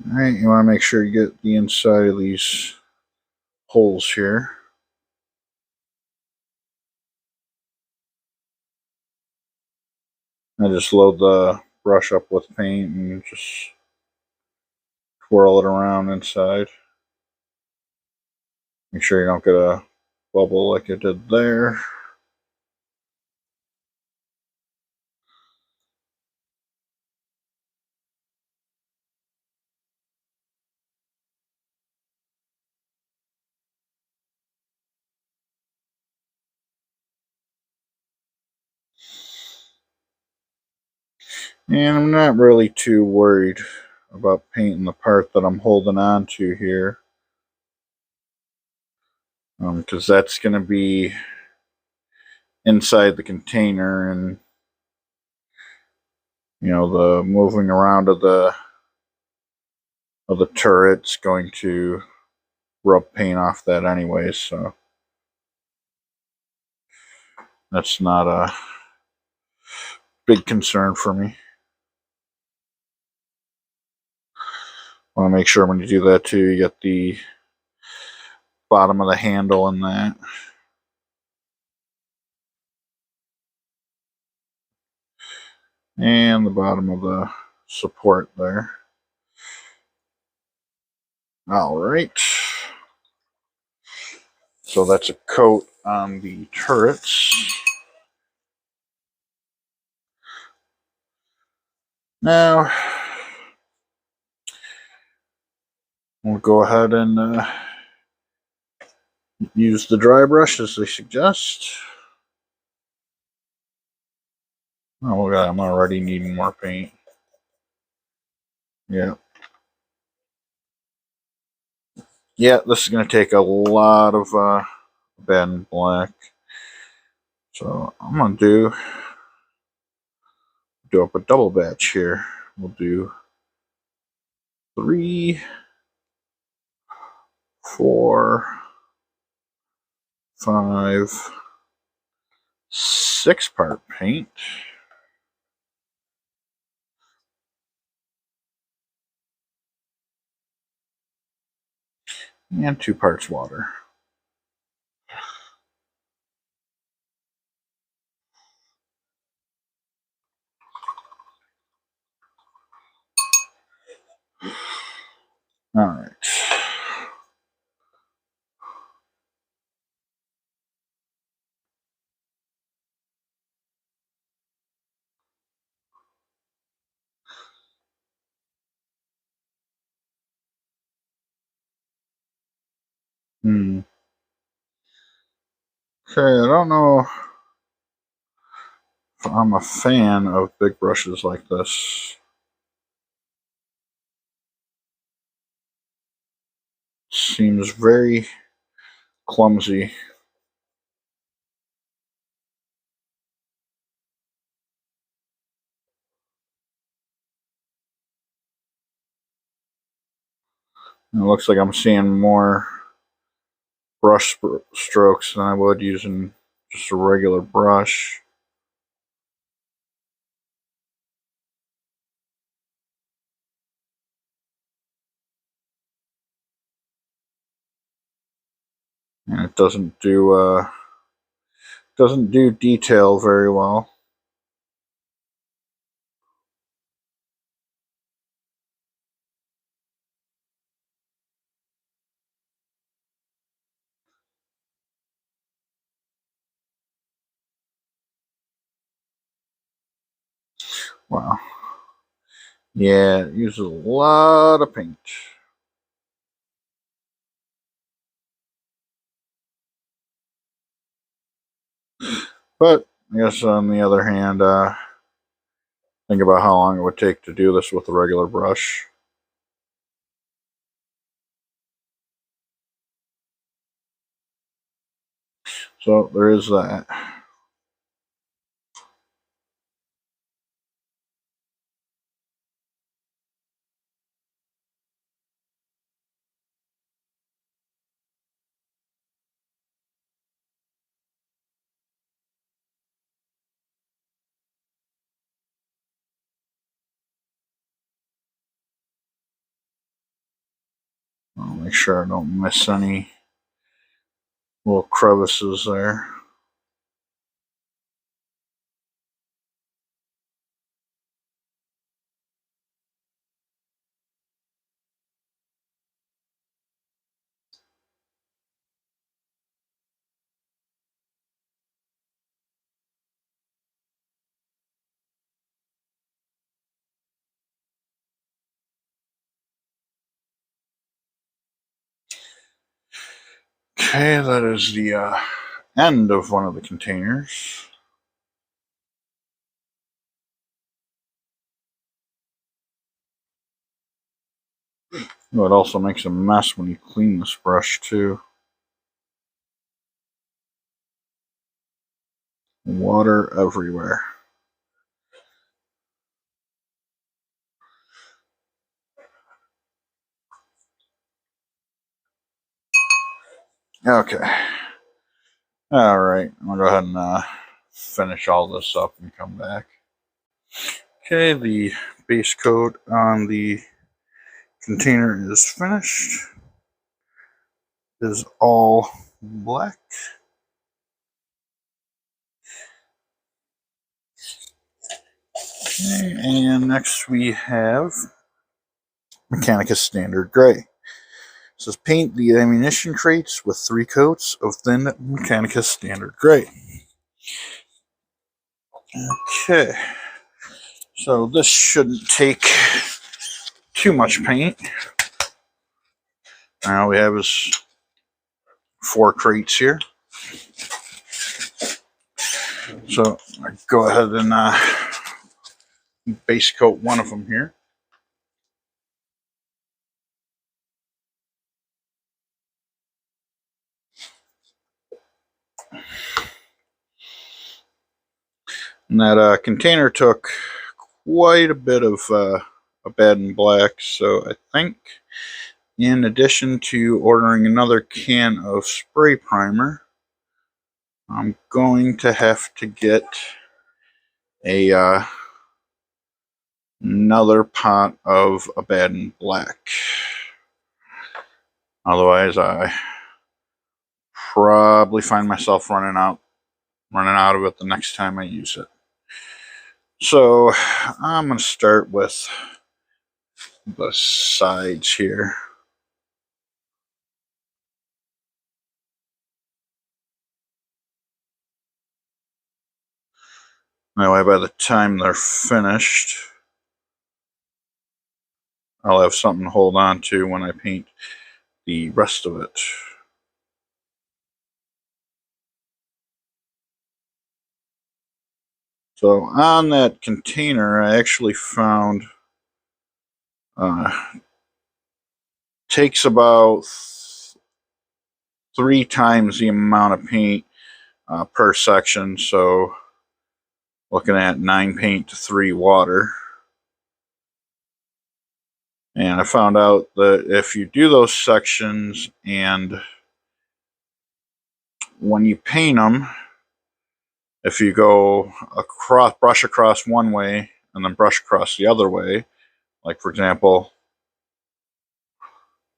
Alright, you want to make sure you get the inside of these holes here. I just load the brush up with paint and just twirl it around inside. Make sure you don't get a bubble like it did there. And I'm not really too worried about painting the part that I'm holding on to here. Because that's going to be inside the container, and you know, the moving around of the turret's going to rub paint off that anyways, so that's not a big concern for me. Want to make sure when you do that too, you get the bottom of the handle in that. And the bottom of the support there. Alright. So that's a coat on the turrets. Now, we'll go ahead and use the dry brush as they suggest. Oh god, I'm already needing more paint. Yeah. Yeah, this is going to take a lot of bed and black. So I'm going to do up a double batch here. We'll do 3, 4, 5, 6 part paint. And 2 parts water. Alright. Okay, I don't know if I'm a fan of big brushes like this. Seems very clumsy. It looks like I'm seeing more brush strokes than I would using just a regular brush. And it doesn't do detail very well. Wow. Yeah, it uses a lot of paint. But I guess on the other hand, think about how long it would take to do this with a regular brush. So there is that. I'll make sure I don't miss any little crevices there. Okay, that is the end of one of the containers. Oh, it also makes a mess when you clean this brush too. Water everywhere. Okay. Alright, I'm going to go ahead and finish all this up and come back. Okay, the base coat on the container is finished. It is all black. Okay, and next we have Mechanicus Standard Gray. It says paint the ammunition crates with 3 coats of thin Mechanicus Standard Gray. Okay, so this shouldn't take too much paint. Now we have is 4 crates here. So I go ahead and base coat one of them here. And that container took quite a bit of a bed and black, so I think in addition to ordering another can of spray primer, I'm going to have to get a another pot of a bed and black. Otherwise, I probably find myself running out of it the next time I use it. So I'm going to start with the sides here. That way, by the time they're finished, I'll have something to hold on to when I paint the rest of it. So on that container, I actually found takes about 3 times the amount of paint per section. So looking at 9 paint to 3 water. And I found out that if you do those sections and when you paint them, if you go across, brush across one way and then brush across the other way, like for example,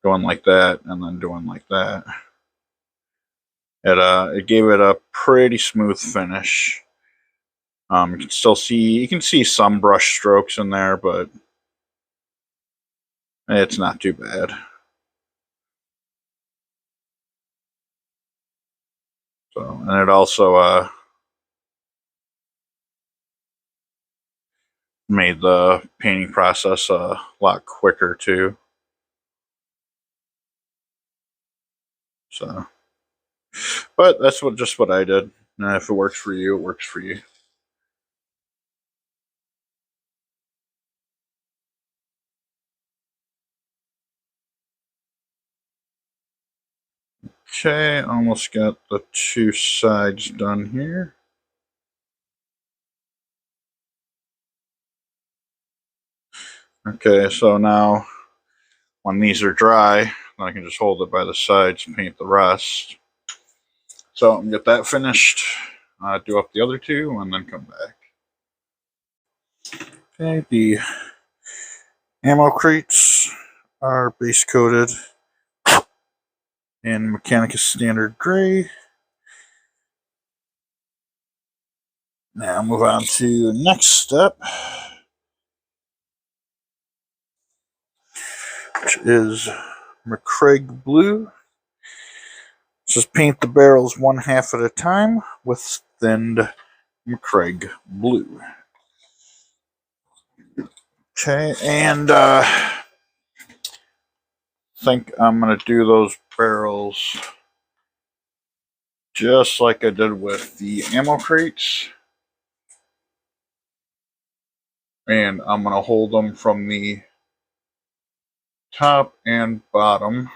going like that and then doing like that, it gave it a pretty smooth finish. You can still see some brush strokes in there, but it's not too bad. So, and it also made the painting process a lot quicker too. So, but that's just what I did. And if it works for you, it works for you. Okay, almost got the 2 sides done here. Okay, so now when these are dry, then I can just hold it by the sides and paint the rest. So I'm gonna get that finished, do up the other 2, and then come back. Okay, the ammo crates are base coated in Mechanicus Standard Gray. Now move on to the next step, which is McCraig Blue. Just paint the barrels 1/2 at a time with thinned McCraig Blue. Okay, and I think I'm going to do those barrels just like I did with the ammo crates. And I'm going to hold them from the top and bottom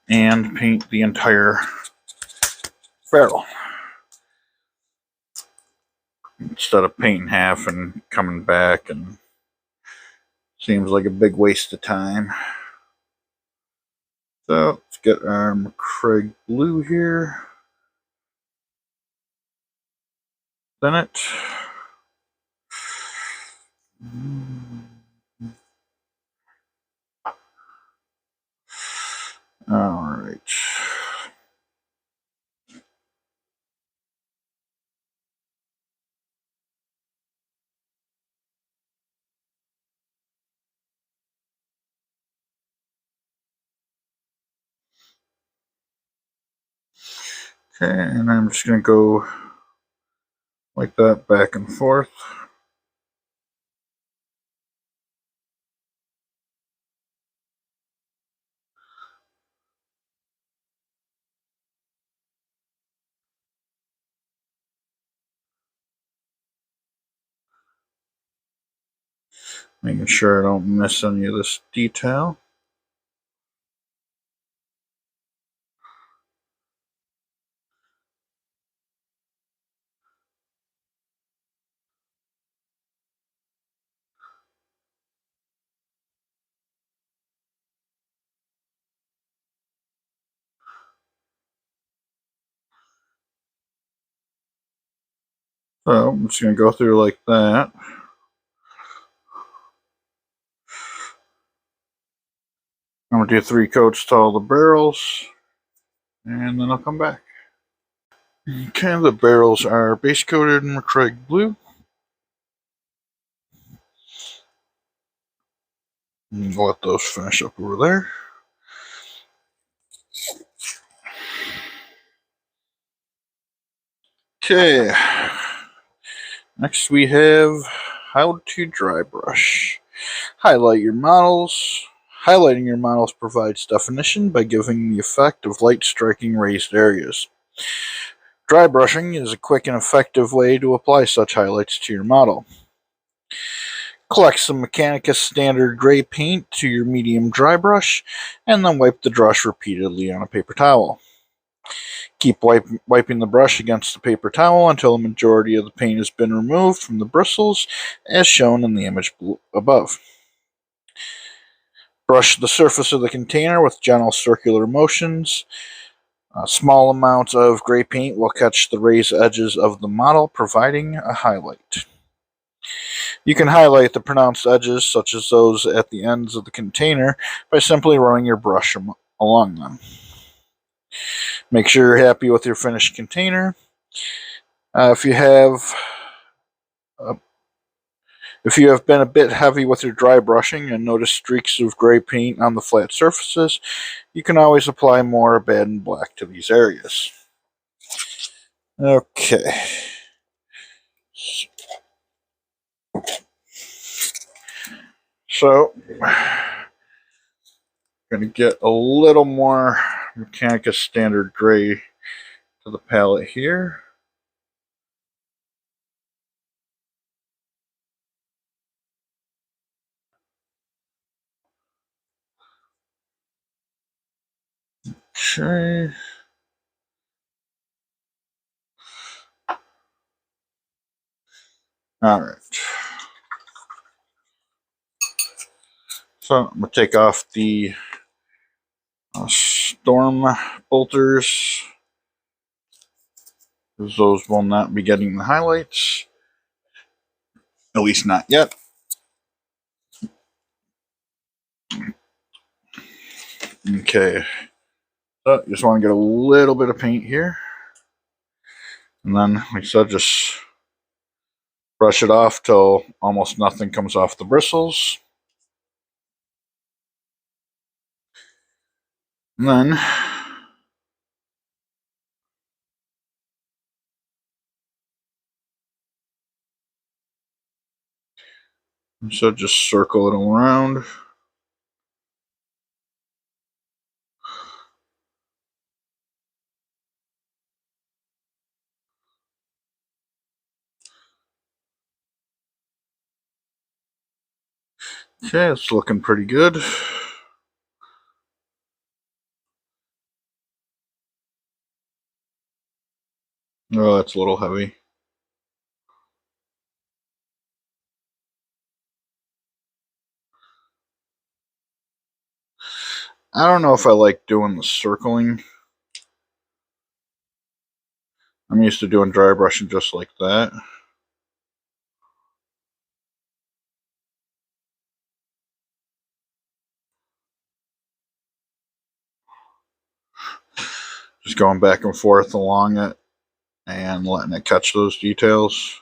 and paint the entire barrel instead of painting half and coming back, and seems like a big waste of time. So let's get our McCraig Blue here. Thin it. All right. Okay, and I'm just going to go like that back and forth. Making sure I don't miss any of this detail. So I'm just going to go through like that. I'm going to do 3 coats to all the barrels, and then I'll come back. Okay, the barrels are base coated in McCraig Blue. And we'll let those finish up over there. Okay, next we have how to dry brush. Highlight your models. Highlighting your models provides definition by giving the effect of light striking raised areas. Dry brushing is a quick and effective way to apply such highlights to your model. Collect some Mechanicus standard gray paint to your medium dry brush, and then wipe the brush repeatedly on a paper towel. Keep wiping the brush against the paper towel until the majority of the paint has been removed from the bristles, as shown in the image above. Brush the surface of the container with gentle circular motions. A small amount of gray paint will catch the raised edges of the model, providing a highlight. You can highlight the pronounced edges, such as those at the ends of the container, by simply running your brush along them. Make sure you're happy with your finished container. If you have been a bit heavy with your dry brushing and notice streaks of gray paint on the flat surfaces, you can always apply more Abaddon black to these areas. Okay. So, I'm going to get a little more Mechanicus standard gray to the palette here. Okay. Alright. So I'm going to take off the storm bolters, because those will not be getting the highlights. At least not yet. Okay. So just want to get a little bit of paint here. And then, like I said, just brush it off till almost nothing comes off the bristles. And then so just circle it around. Okay, it's looking pretty good. Oh, that's a little heavy. I don't know if I like doing the circling. I'm used to doing dry brushing just like that. Just going back and forth along it and letting it catch those details.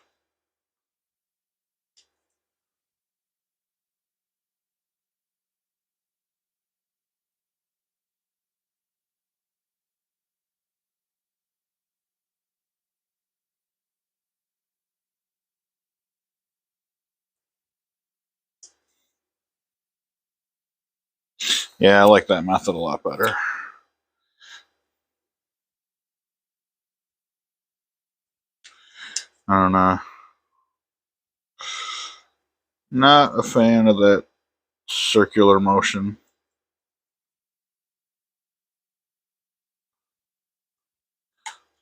Yeah, I like that method a lot better. I don't know. Not a fan of that circular motion.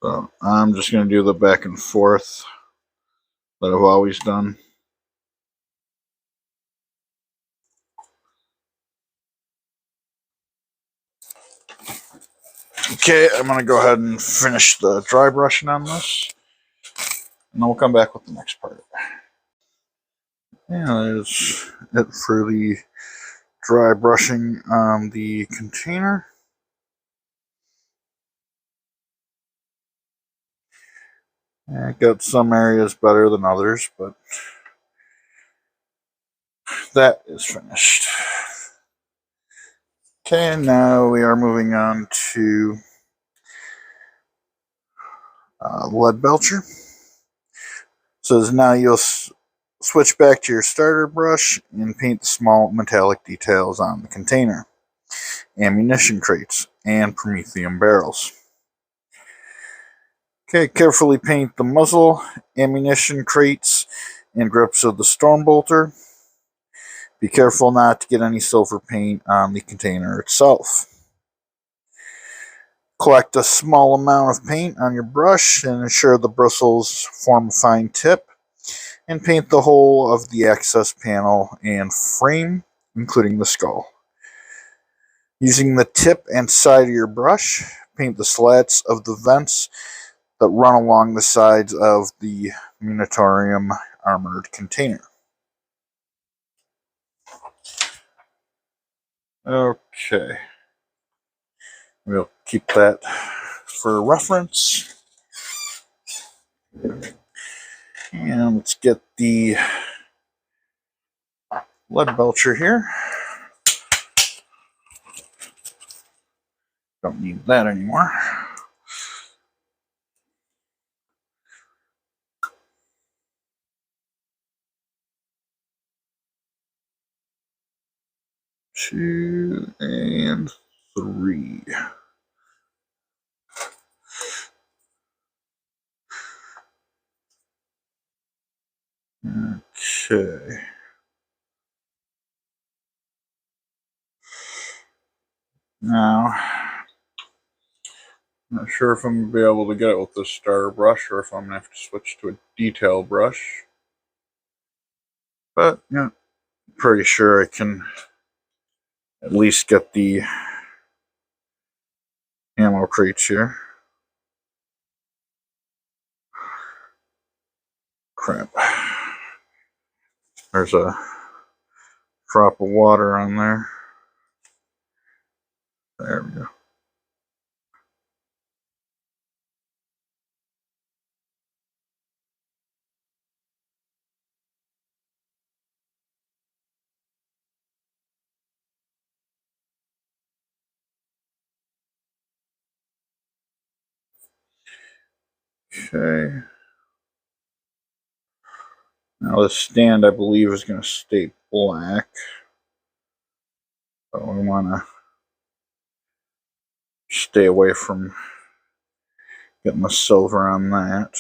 So I'm just going to do the back and forth that I've always done. Okay, I'm going to go ahead and finish the dry brushing on this. And then we'll come back with the next part. Yeah, that is it for the dry brushing on the container. Yeah, it got some areas better than others, but that is finished. Okay, now we are moving on to lead belcher. So now you'll switch back to your starter brush and paint the small metallic details on the container, ammunition crates, and Prometheum barrels. Okay, carefully paint the muzzle, ammunition crates, and grips of the Stormbolter. Be careful not to get any silver paint on the container itself. Collect a small amount of paint on your brush and ensure the bristles form a fine tip, and paint the whole of the access panel and frame, including the skull. Using the tip and side of your brush, paint the slats of the vents that run along the sides of the Munitorum armored container. Okay. We'll keep that for reference. And let's get the lead belcher here. Don't need that anymore. Two and three. Okay. Now, I'm not sure if I'm going to be able to get it with this starter brush or if I'm going to have to switch to a detail brush. But, yeah, pretty sure I can at least get the ammo crates here. Crap. There's a drop of water on there. There we go. Okay. Now this stand, I believe, is going to stay black. So we want to stay away from getting the silver on that.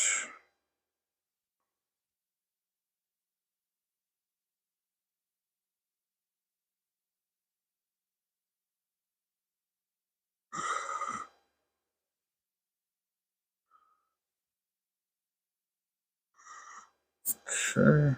Okay.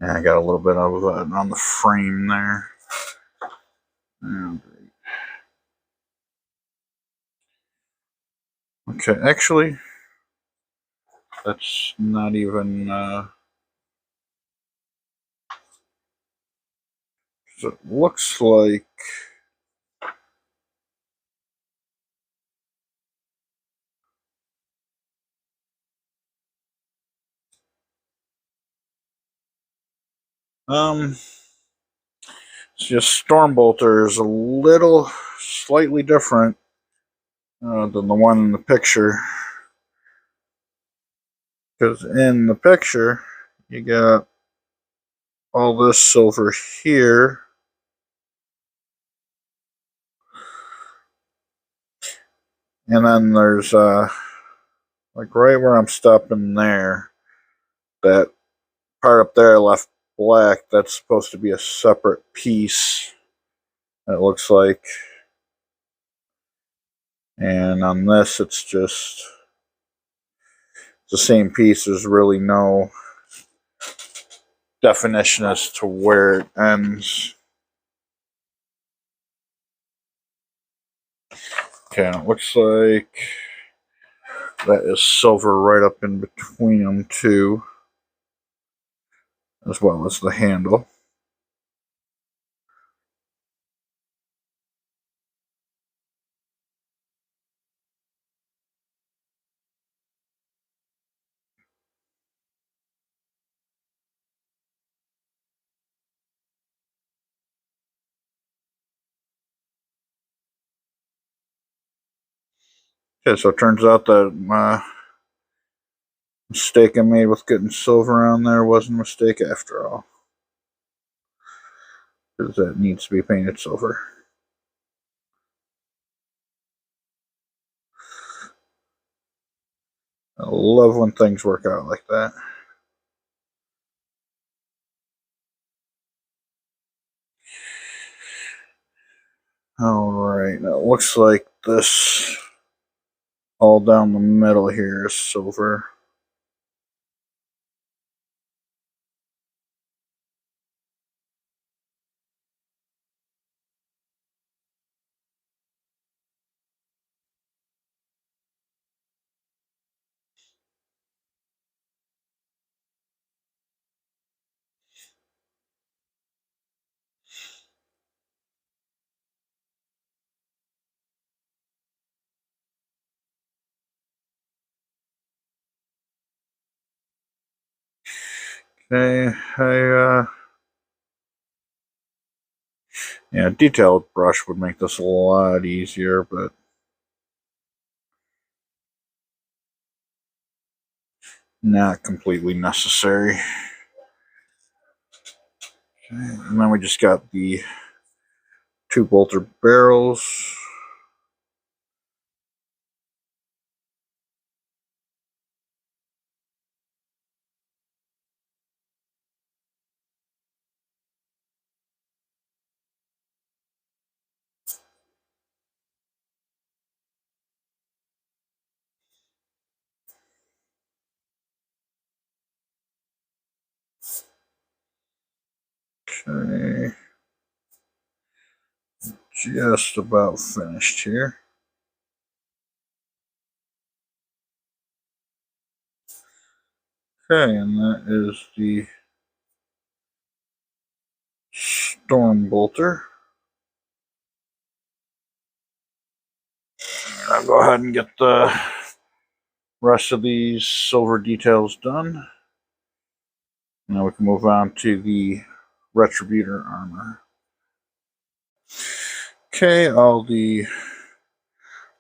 Yeah, I got a little bit of it on the frame there. Oh, great. Okay, actually, that's not even. It looks like. It's just Stormbolter is a little slightly different than the one in the picture. Because in the picture, you got all this silver here. And then there's, like right where I'm stopping there, that part up there left black, that's supposed to be a separate piece, it looks like. And on this, it's just the same piece. There's really no definition as to where it ends. Okay, and it looks like that is silver right up in between them too, as well as the handle. Okay, so it turns out that Mistake I made with getting silver on there wasn't a mistake after all, because that needs to be painted silver. I love when things work out like that. Alright, now it looks like this all down the middle here is silver. Okay, yeah, detailed brush would make this a lot easier, but not completely necessary. Okay, and then we just got the 2 bolter barrels. Okay, just about finished here. Okay, and that is the storm bolter. I'll go ahead and get the rest of these silver details done. Now we can move on to the Retributor armor. Okay, all the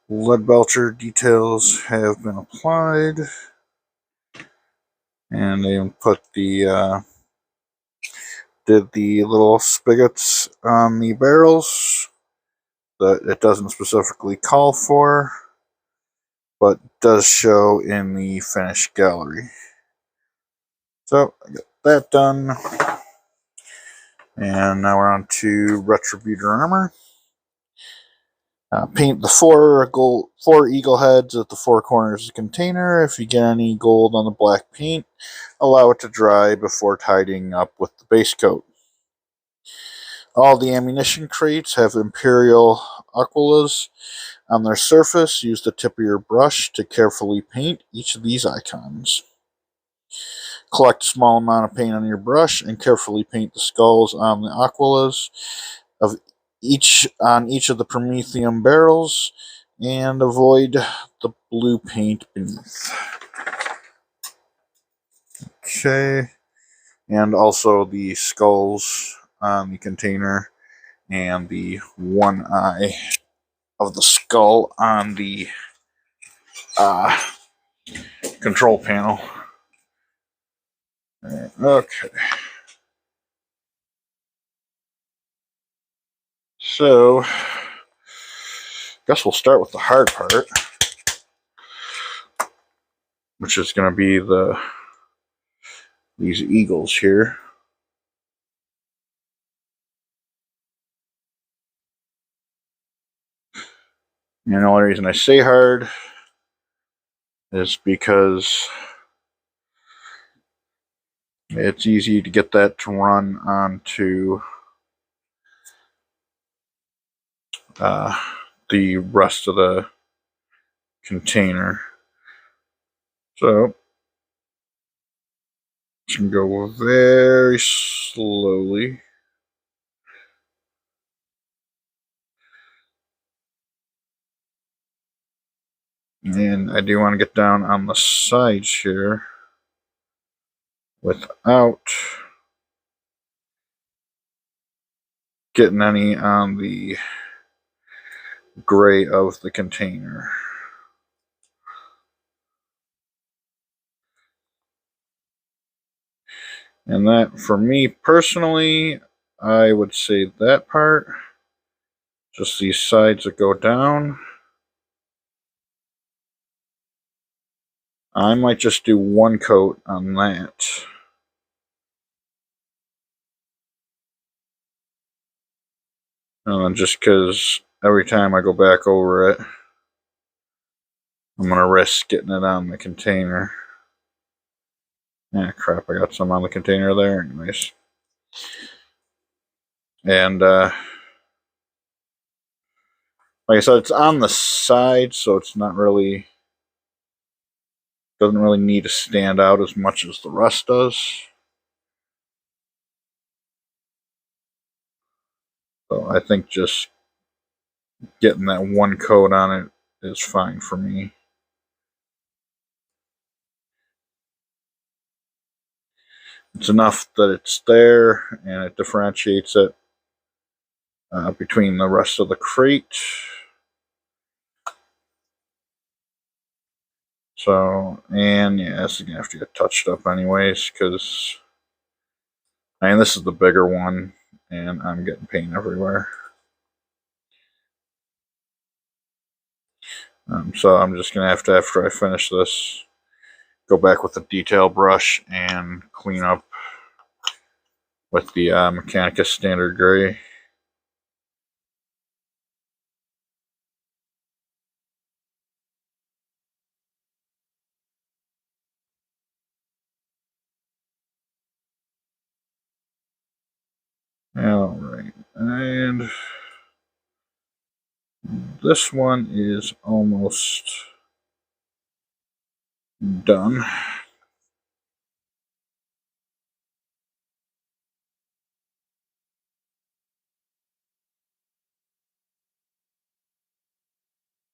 lead belcher details have been applied, and they put the did the little spigots on the barrels that it doesn't specifically call for, but does show in the finished gallery. So I got that done, and now we're on to Retributor armor. Paint the four eagle heads at the 4 corners of the container. If you get any gold on the black paint, allow it to dry before tidying up with the base coat. All the ammunition crates have Imperial Aquilas on their surface. Use the tip of your brush to carefully paint each of these icons. Collect a small amount of paint on your brush and carefully paint the skulls on the Aquilas of each of the Prometheum barrels, and avoid the blue paint beneath. Okay, and also the skulls on the container and the one eye of the skull on the control panel. Okay. So, guess we'll start with the hard part, which is going to be these eagles here. And the only reason I say hard is because it's easy to get that to run onto the rest of the container. So, you can go very slowly. And I do want to get down on the sides here without getting any on the gray of the container. And that, for me personally, I would say that part, just these sides that go down. I might just do one coat on that. Just because every time I go back over it, I'm going to risk getting it on the container. Crap, I got some on the container there anyways. And, like I said, it's on the side, so it's not really, doesn't really need to stand out as much as the rest does. So I think just getting that one coat on it is fine for me. It's enough that it's there and it differentiates it between the rest of the crate. So, and yeah, this is going to have to get touched up anyways, because, I mean, this is the bigger one, and I'm getting paint everywhere. So I'm just going to have to, after I finish this, go back with the detail brush and clean up with the Mechanicus Standard Gray. Alright, and this one is almost done.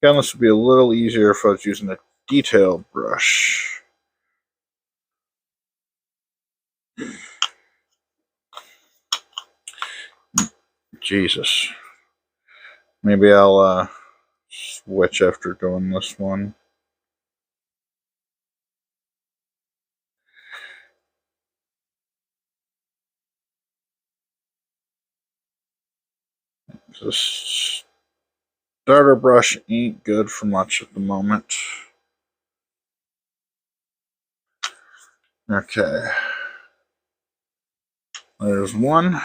Again, this would be a little easier if I was using a detail brush. Jesus. Maybe I'll switch after doing this one. This starter brush ain't good for much at the moment. Okay. There's one.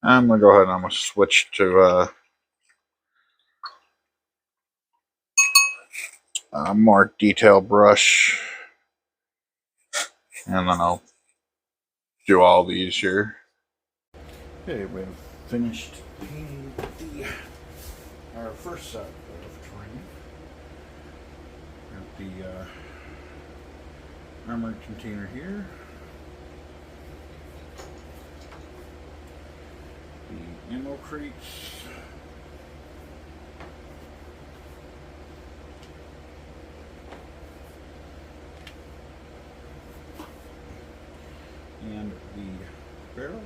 I'm going to go ahead and I'm going to switch to a more detailed brush. And then I'll do all these here. Okay, we have finished painting our first set of terrain. Got the armored container here. The ammo crates. And the barrels.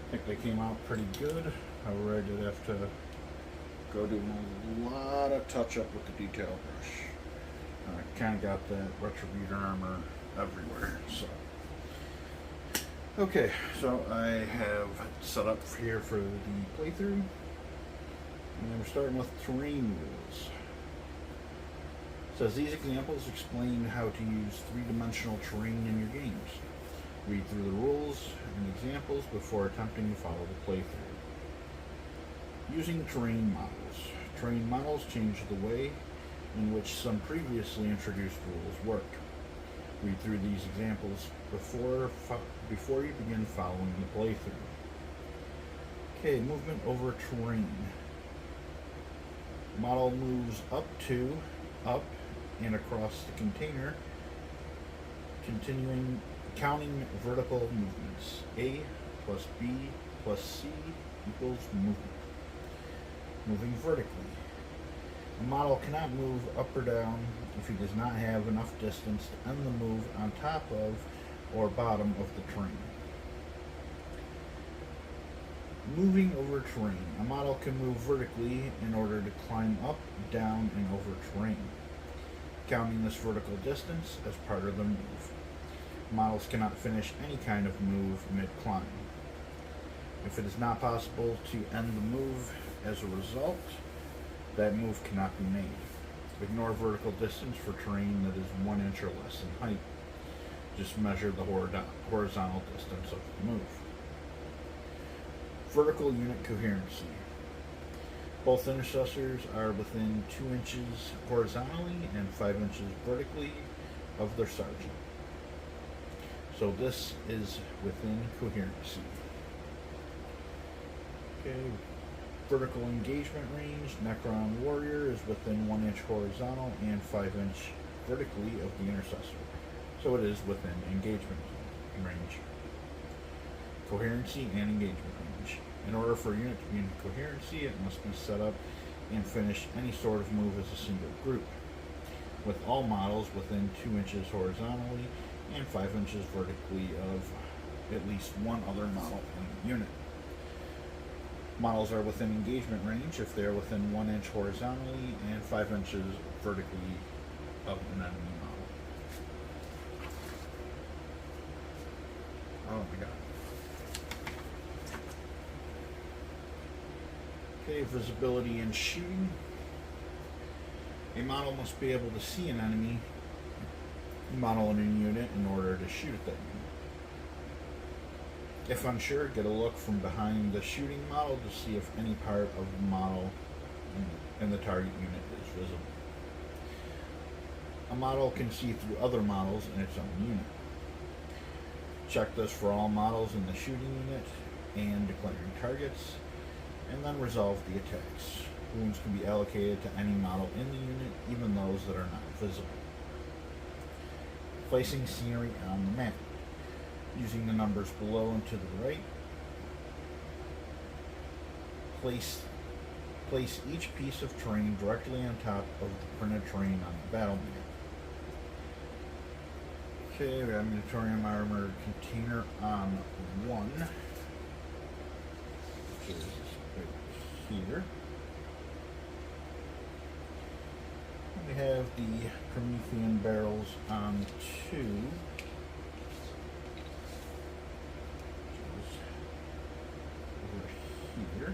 I think they came out pretty good. However, I did have to go do a lot of touch up with the detail brush. I kind of got that Retributor armor everywhere. So, okay, so I have set up here for the playthrough, and then we're starting with terrain rules. It says these examples explain how to use three-dimensional terrain in your games. Read through the rules and examples before attempting to follow the playthrough. Using terrain models. Terrain models change the way in which some previously introduced rules work. Read through these examples before you begin following the playthrough. Okay, movement over terrain. Model moves up and across the container, counting vertical movements. A plus B plus C equals movement. Moving vertically. A model cannot move up or down if he does not have enough distance to end the move on top of or bottom of the terrain. Moving over terrain. A model can move vertically in order to climb up, down, and over terrain, counting this vertical distance as part of the move. Models cannot finish any kind of move mid-climb. If it is not possible to end the move as a result, that move cannot be made. Ignore vertical distance for terrain that is 1 inch or less in height. Just measure the horizontal distance of the move. Vertical unit coherency. Both intercessors are within 2 inches horizontally and 5 inches vertically of their sergeant. So this is within coherency. Okay. Vertical engagement range. Necron warrior is within 1 inch horizontal and 5 inch vertically of the intercessor. So it is within engagement range. Coherency and engagement range. In order for a unit to be in coherency, it must be set up and finish any sort of move as a single group, with all models within 2 inches horizontally and 5 inches vertically of at least one other model in the unit. Models are within engagement range if they are within 1 inch horizontally and 5 inches vertically of an enemy model. Oh my god. Okay, visibility and shooting. A model must be able to see an enemy model in a unit in order to shoot at that unit. If unsure, get a look from behind the shooting model to see if any part of the model in the target unit is visible. A model can see through other models in its own unit. Check this for all models in the shooting unit and declaring targets, and then resolve the attacks. Wounds can be allocated to any model in the unit, even those that are not visible. Placing scenery on the map. Using the numbers below and to the right, place each piece of terrain directly on top of the printed terrain on the battle map. Okay, we have Munitorum Armoured container on 1, which is right here. And we have the Promethean barrels on 2. Here.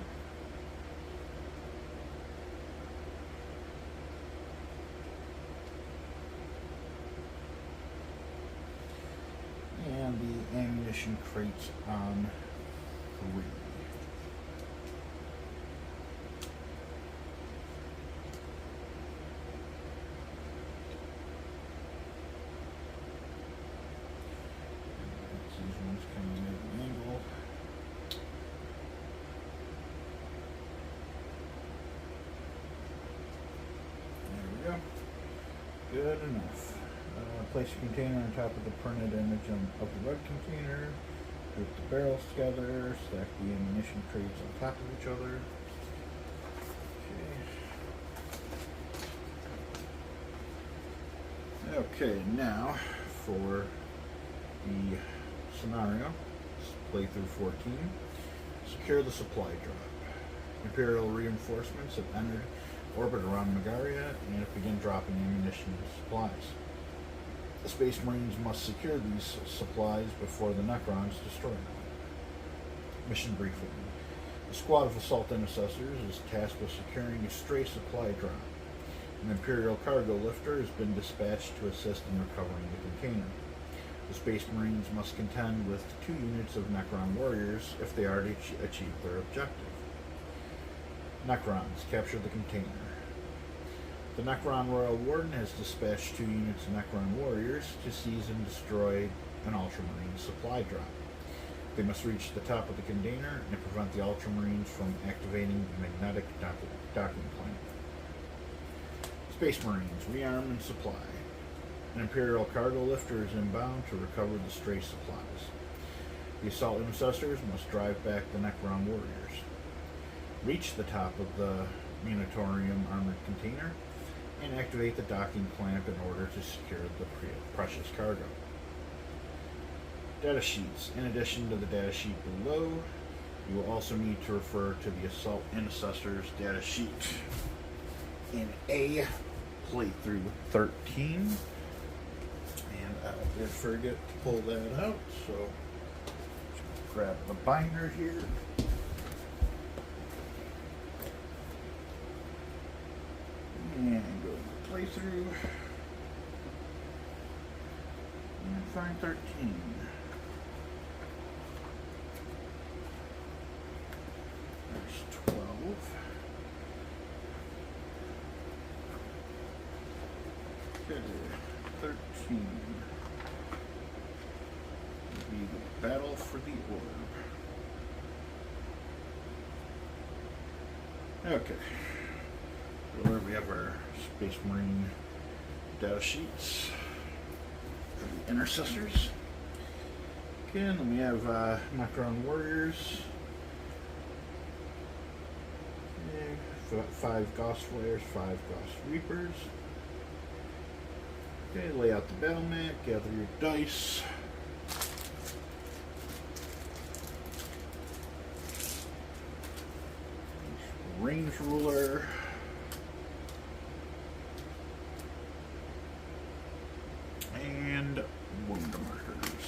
And the ammunition crates on 3. These ones coming at an angle. Good enough. Place a container on top of the printed image of the red container. Group the barrels together. Stack the ammunition crates on top of each other. Okay, now for the scenario. Playthrough 14. Secure the supply drop. Imperial reinforcements have entered orbit around Magaria and have begun dropping ammunition and supplies. The Space Marines must secure these supplies before the Necrons destroy them. Mission briefing. A squad of assault intercessors is tasked with securing a stray supply drop. An Imperial cargo lifter has been dispatched to assist in recovering the container. The Space Marines must contend with 2 units of Necron warriors if they are to achieve their objective. Necrons capture the container. The Necron Royal Warden has dispatched 2 units of Necron warriors to seize and destroy an Ultramarine supply drop. They must reach the top of the container and prevent the Ultramarines from activating the magnetic docking plant. Space Marines rearm and supply. An Imperial cargo lifter is inbound to recover the stray supplies. The assault intercessors must drive back the Necron warriors. Reach the top of the Munitorum armored container and activate the docking clamp in order to secure the precious cargo. Data sheets. In addition to the data sheet below, You will also need to refer to the Assault Intercessors data sheet in A playthrough 13. And I did forget to pull that out, so just grab the binder here. And go to playthrough. And find 13. There's 12. Okay, 13. Will be the battle for the orb. Okay. Where we have our Space Marine data sheets for the intercessors. Okay, and then we have Necron Warriors. Okay, 5 Gauss Flayers, 5 Gauss Reapers. Okay, lay out the battle map, gather your dice. Range ruler. And wound markers.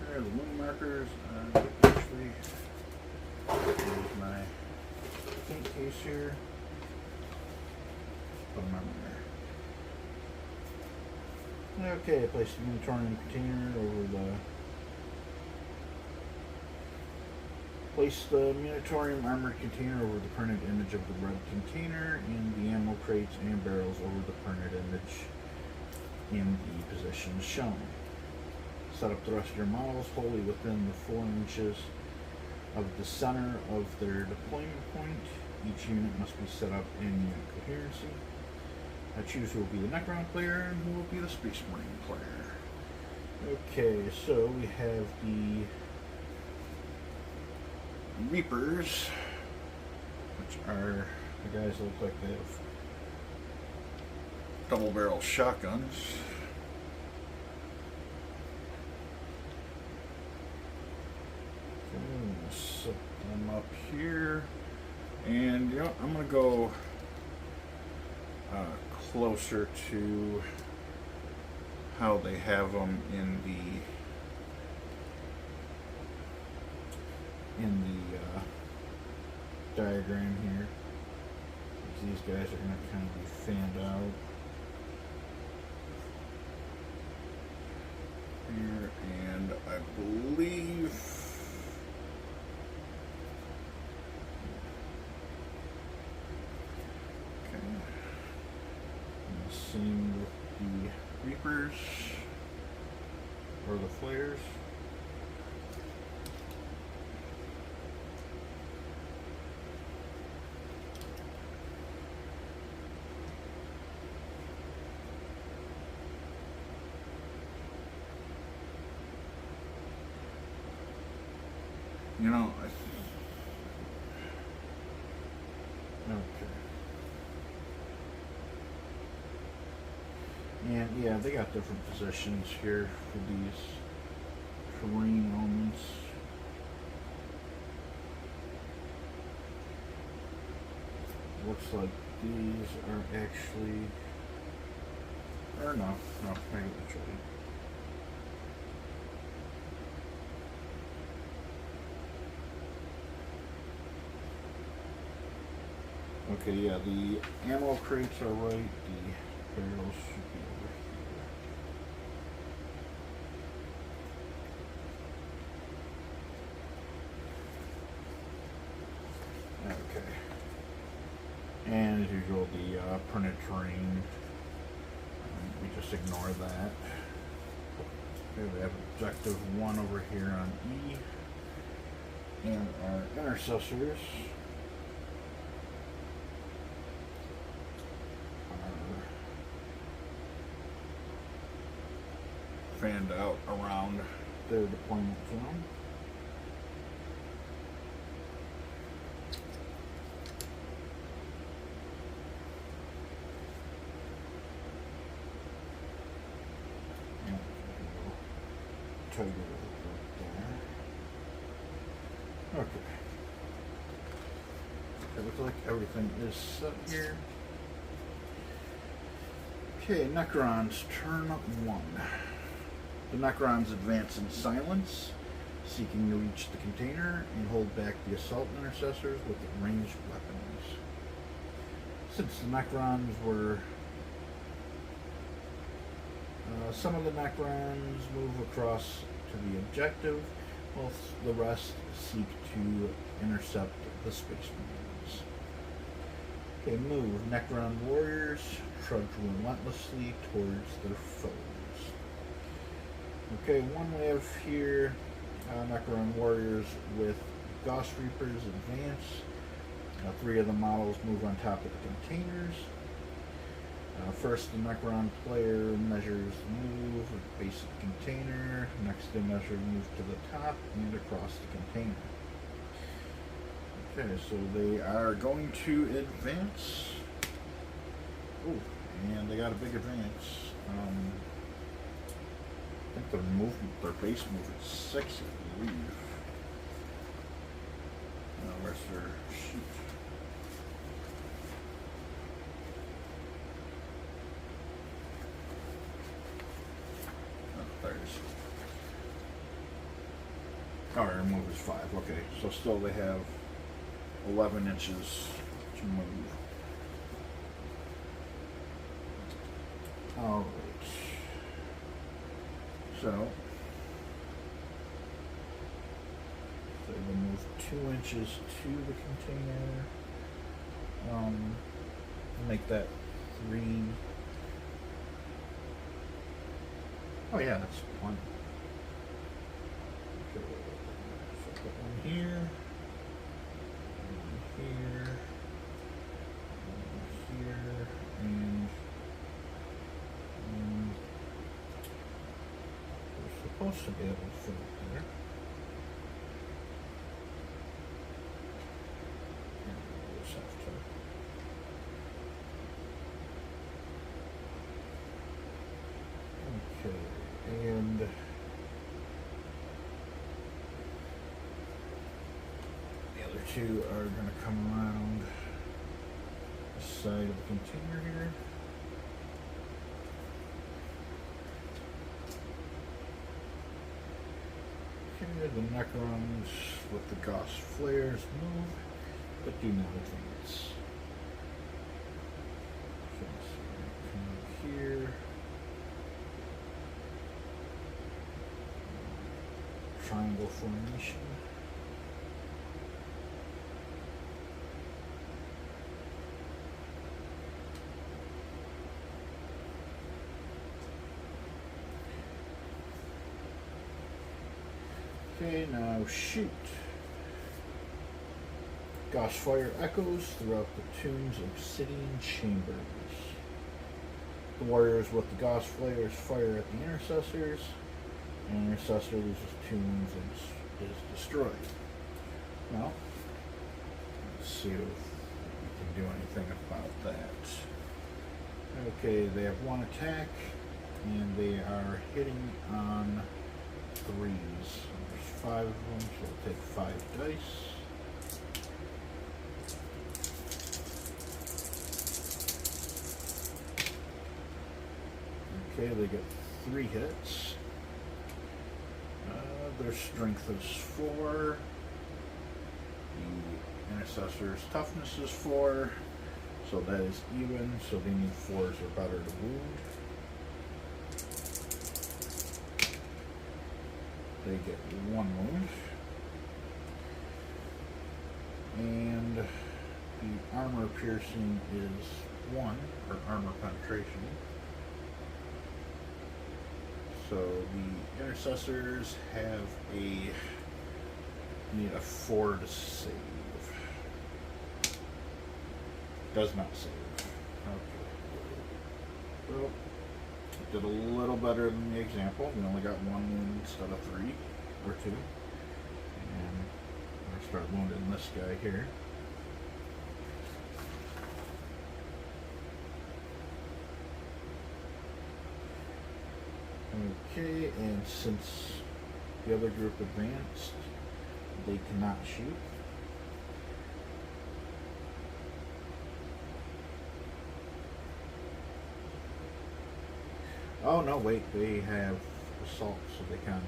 Okay, the wound markers. Actually, here's my paint case here. Put them on there. Okay, I placed the Munitorum container over the. Place the Munitorum armored container over the printed image of the red container, and the ammo crates and barrels over the printed image in the positions shown. Set up the rest of your models wholly within the 4 inches of the center of their deployment point. Each unit must be set up in unit coherency. Choose who will be the Necron player and who will be the Space Marine player. Okay, so we have the Reapers, which are the guys that look like they have double barrel shotguns. Okay, I'm going to set them up here, and you know, I'm going to go closer to how they have them in the diagram here. These guys are going to kind of be fanned out here, and I believe okay, and the same with the Reapers or the Flayers. You know, okay. And yeah, they got different positions here for these terrain elements. Looks like these are actually, or no, maybe I'll show you. Okay, yeah, the ammo crates are right, the barrels should be over here. Okay. And as usual, the printed terrain, we just ignore that. Okay, we have objective 1 over here on E, and our intercessors fanned out around their deployment zone. tighter right there. Okay. It looks like everything is set here. Okay, Necrons, turn 1. The Necrons advance in silence, seeking to reach the container and hold back the assault intercessors with ranged weapons. Since the Necrons were... some of the Necrons move across to the objective, while the rest seek to intercept the Space Marines. Okay, move. Necron warriors trudge relentlessly towards their foes. Okay, one we have here, Necron warriors with Gauss Reapers advance. 3 of the models move on top of the containers. First, the Necron player measures move at the base of the container. Next, they measure move to the top and across the container. Okay, so they are going to advance. Oh, and they got a big advance. I think their base move is 6, I believe. Where's their sheet? Oh, their move is 5. Okay, so still they have 11 inches to move. Alright. So they will move 2 inches to the container. Make that 3. Oh yeah, that's plenty. Okay, so put one here, one here, one here, and we're supposed to be able to fit it there. And we'll just have to. Okay, and the other 2 are going to come around the side of the container here. Okay, the Necrons with the Gauss flares move, but do not advance. Okay, so come up here. Triangle formation. Okay, now shoot. Gauss fire echoes throughout the tomb's obsidian chambers. The warriors with the Gauss flares fire at the intercessors. And intercessor loses 2 wounds and is destroyed. Well, let's see if we can do anything about that. Okay, they have 1 attack, and they are hitting on 3s. There's 5 of them, so we'll take 5 dice. Okay, they get 3 hits. Their strength is 4. The intercessor's toughness is 4. So that is even. So they need 4s or better to wound. They get 1 wound. And the armor piercing is 1, or armor penetration. So the intercessors have need a 4 to save. Does not save. Okay. Well, it did a little better than the example. We only got 1 wound instead of 3 or 2. And I'm going to start wounding this guy here. Okay, and since The other group advanced. They cannot shoot. Oh no, wait, they have assault, so they can.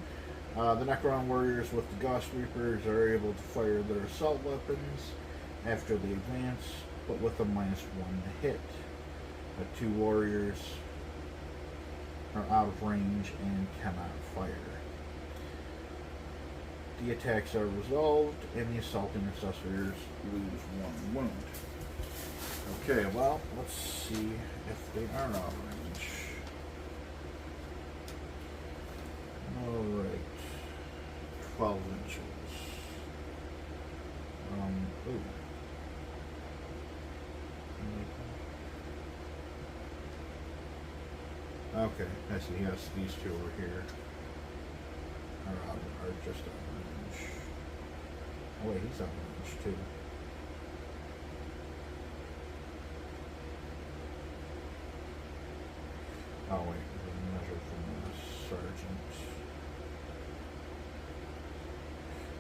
The Necron warriors with the Ghost Reapers are able to fire their assault weapons after they advance, but with a -1 to hit. The 2 warriors are out of range and cannot fire. The attacks are resolved, and the assault intercessors lose 1 wound. Okay, well, let's see if they are out of range. Alright. 12 inches. Ooh. Okay, I see. Yes, these 2 over here are just out of range. Oh wait, he's out of range too. Oh wait, measure from the sergeant.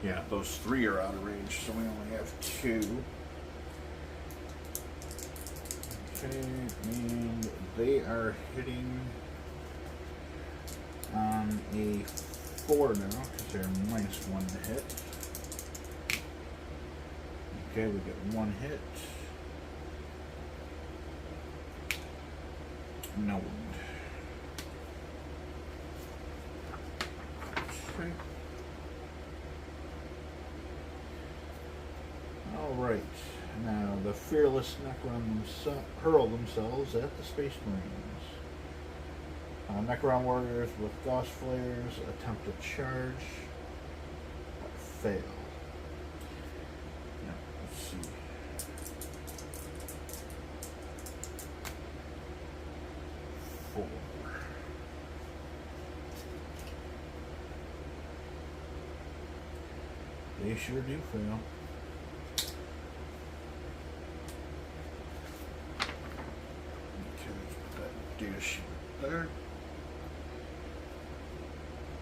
Yeah, those 3 are out of range, so we only have 2. Okay, and they are hitting on a 4 now, because they're -1 to hit. Okay, we get 1 hit. No wound. Okay. Alright, now the fearless Necron hurl themselves at the Space Marines. Necron warriors with Gauss flares attempt to charge, but fail. Now, let's see. Four. They sure do fail. Okay, let's put that data sheet there.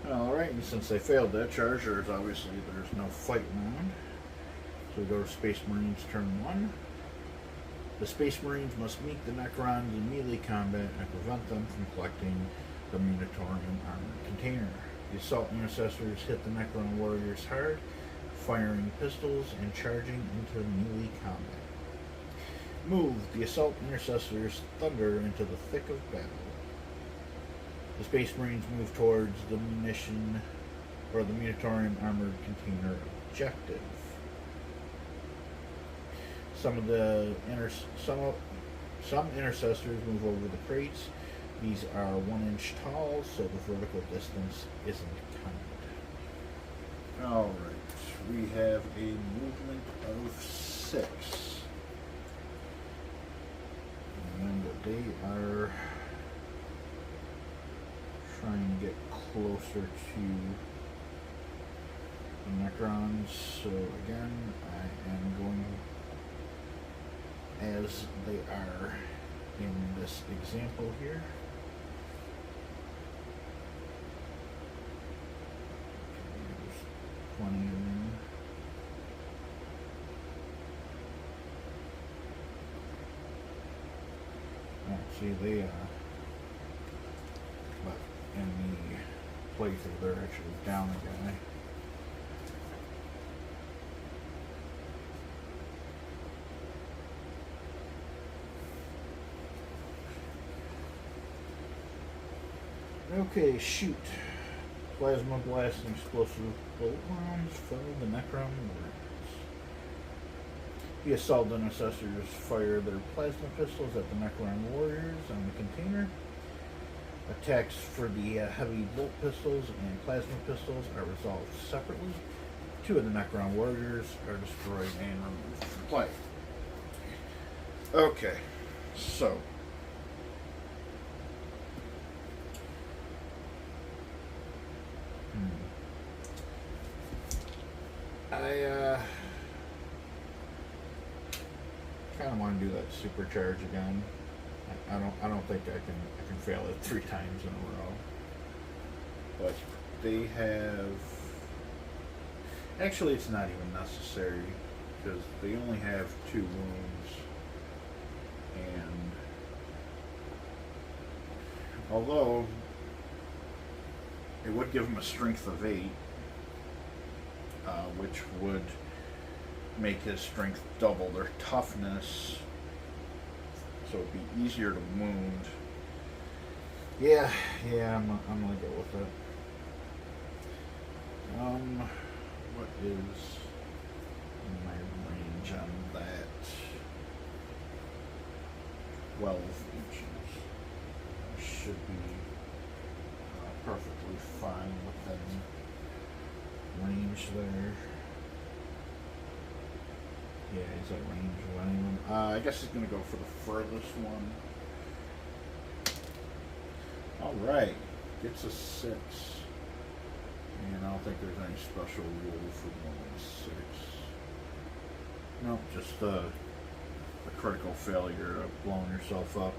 Alright, and since they failed that charge, there's no fight round. So we go to Space Marines turn 1. The Space Marines must meet the Necrons in melee combat and prevent them from collecting the Munitorum armored container. The assault intercessors hit the Necron warriors hard, firing pistols and charging into melee combat. Move. The assault intercessors thunder into the thick of battle. The Space Marines move towards the Munitorum armored container objective. Some intercessors move over the crates. These are 1 inch tall, so the vertical distance isn't counted. Alright, we have a movement of 6. And they are trying to get closer to the Necrons, so again, I am going as they are in this example here. There's plenty of them. See, they but in the playthrough, they're actually down a guy. Okay, shoot. Plasma blast and explosive bolt rounds fell the Necron warriors. The assault intercessors fire their plasma pistols at the Necron warriors on the container. Attacks for the heavy bolt pistols and plasma pistols are resolved separately. 2 of the Necron warriors are destroyed and removed from play. Okay, so I kind of want to do that supercharge again. I don't think I can fail it 3 times in a row. But they have Actually, it's not even necessary because they only have 2 wounds, and although it would give him a strength of 8, which would make his strength double their toughness, so it'd be easier to wound. Yeah, I'm gonna go with it. What is my range on that? 12 inches. I should be perfectly fine within range there. Yeah, he's at range of anyone. I guess he's gonna go for the furthest one. Alright, gets a 6. And I don't think there's any special rule for more than 6. Nope, just a critical failure of blowing yourself up.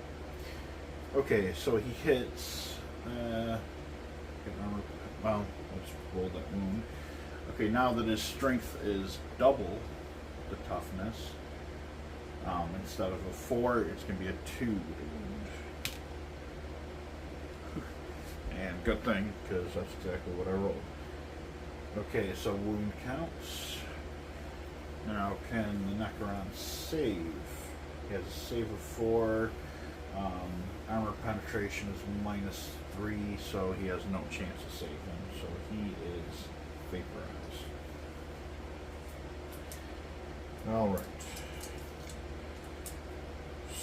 Okay, so he hits. Well, let's roll that wound. Okay, now that his strength is double the toughness, instead of a 4, it's going to be a 2 wound. And good thing, because that's exactly what I rolled. Okay, so wound counts. Now, can the Necron save? He has a save of 4. Armor penetration is -3, so he has no chance of saving. So he is vaporized. Alright.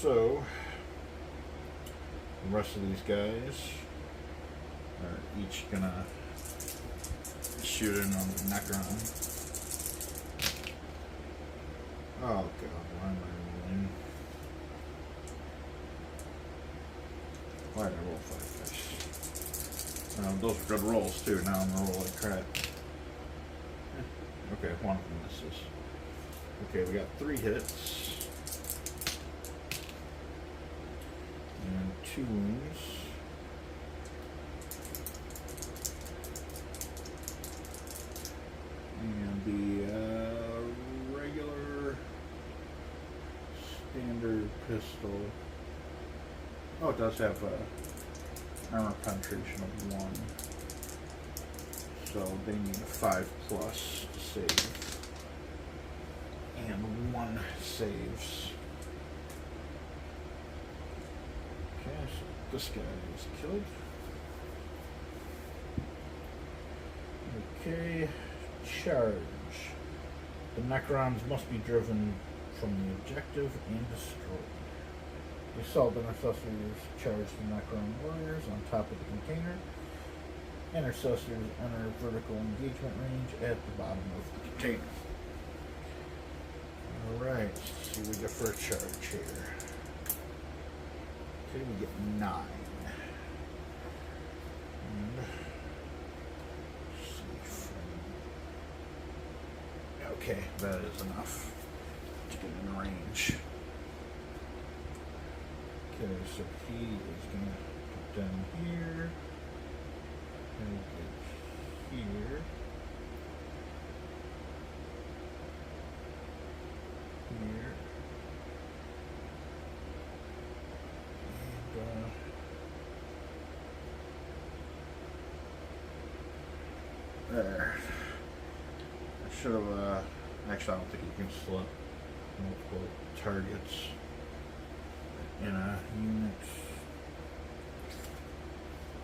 So, the rest of these guys are each gonna shoot in on the Necron. Oh god, why am I rolling? Why did I roll 5 dice? Those are good rolls too. Now I'm gonna roll like crap. Okay, one of them misses. Okay, we got 3 hits. And 2 wounds. And the regular standard pistol. Oh, it does have armor penetration of 1. So they need a 5+ to save. And 1 saves. Okay, so this guy is killed. Okay, charge. The Necrons must be driven from the objective and destroyed. The assault intercessors charge the Necron warriors on top of the container. Intercessors enter vertical engagement range at the bottom of the container. Alright, let's see what we get for a charge here. Okay, we get 9. And okay, that is enough to get in range. Okay, so he is going to put down here. And get here. Here. And, there. I should have, actually I don't think you can select multiple targets in a unit.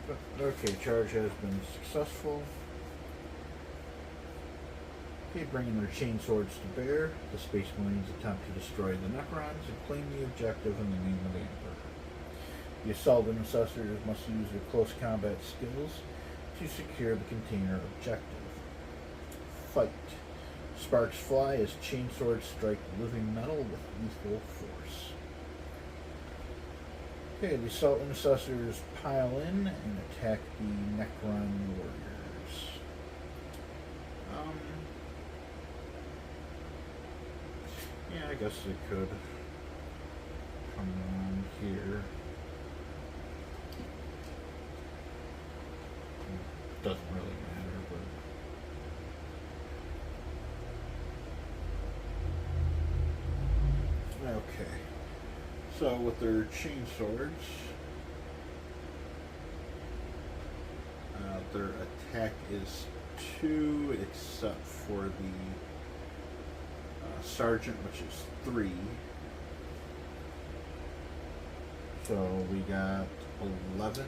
But, okay, charge has been successful. Okay, bringing their chain swords to bear, the Space Marines attempt to destroy the Necrons and claim the objective in the name of the Emperor. The assault intercessors must use their close combat skills to secure the container objective. Fight. Sparks fly as chain swords strike living metal with lethal force. Okay, the assault intercessors pile in and attack the Necron warriors. Yeah, I guess they could come around here. Doesn't really matter, but So with their chain swords, their attack is 2, except for the sergeant, which is 3. So we got 11.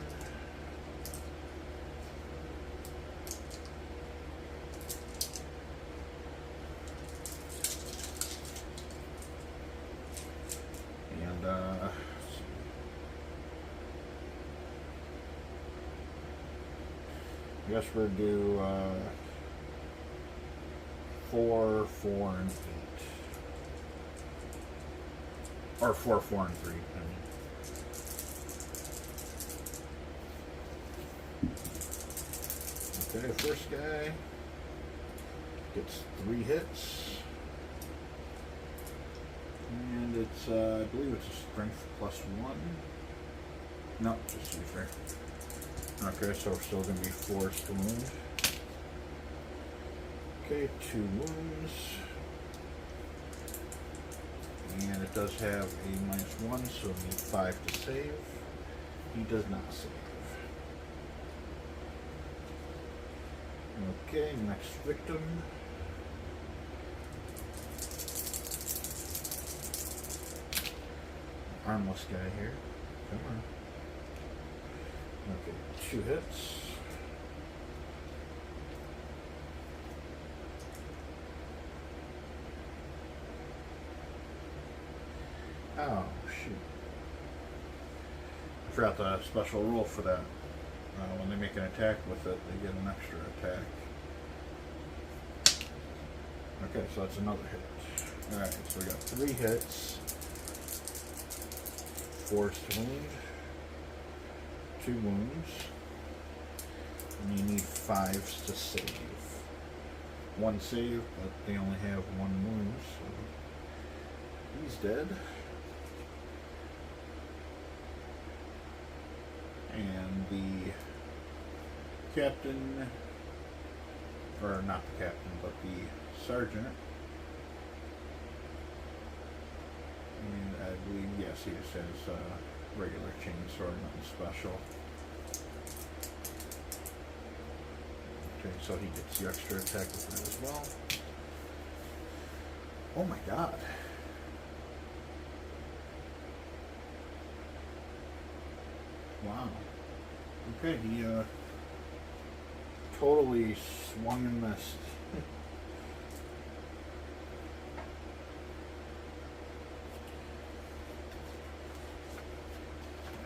And I guess we'll do 4, 4, and 8. Or 4, 4, and 3. I mean. Okay, first guy gets 3 hits. And it's, I believe it's a strength +1. No, just 2 strength. Okay, so we're still going to be forced to wound. Okay, 2 wounds. And it does have a -1, so we need 5 to save. He does not save. Okay, next victim. Armless guy here. Come on. Okay, 2 hits. Oh, shoot. I forgot the special rule for that. When they make an attack with it, they get an extra attack. Okay, so that's another hit. Alright, so we got 3 hits. Forced wound. 2 wounds. And you need 5s to save. 1 save, but they only have 1 wound, so he's dead. And the captain, or not the captain, but the sergeant, and I believe, yes, he just has regular chainsword, nothing special. Okay, so he gets the extra attack with that as well. Oh my god. Wow. Okay, he totally swung and missed.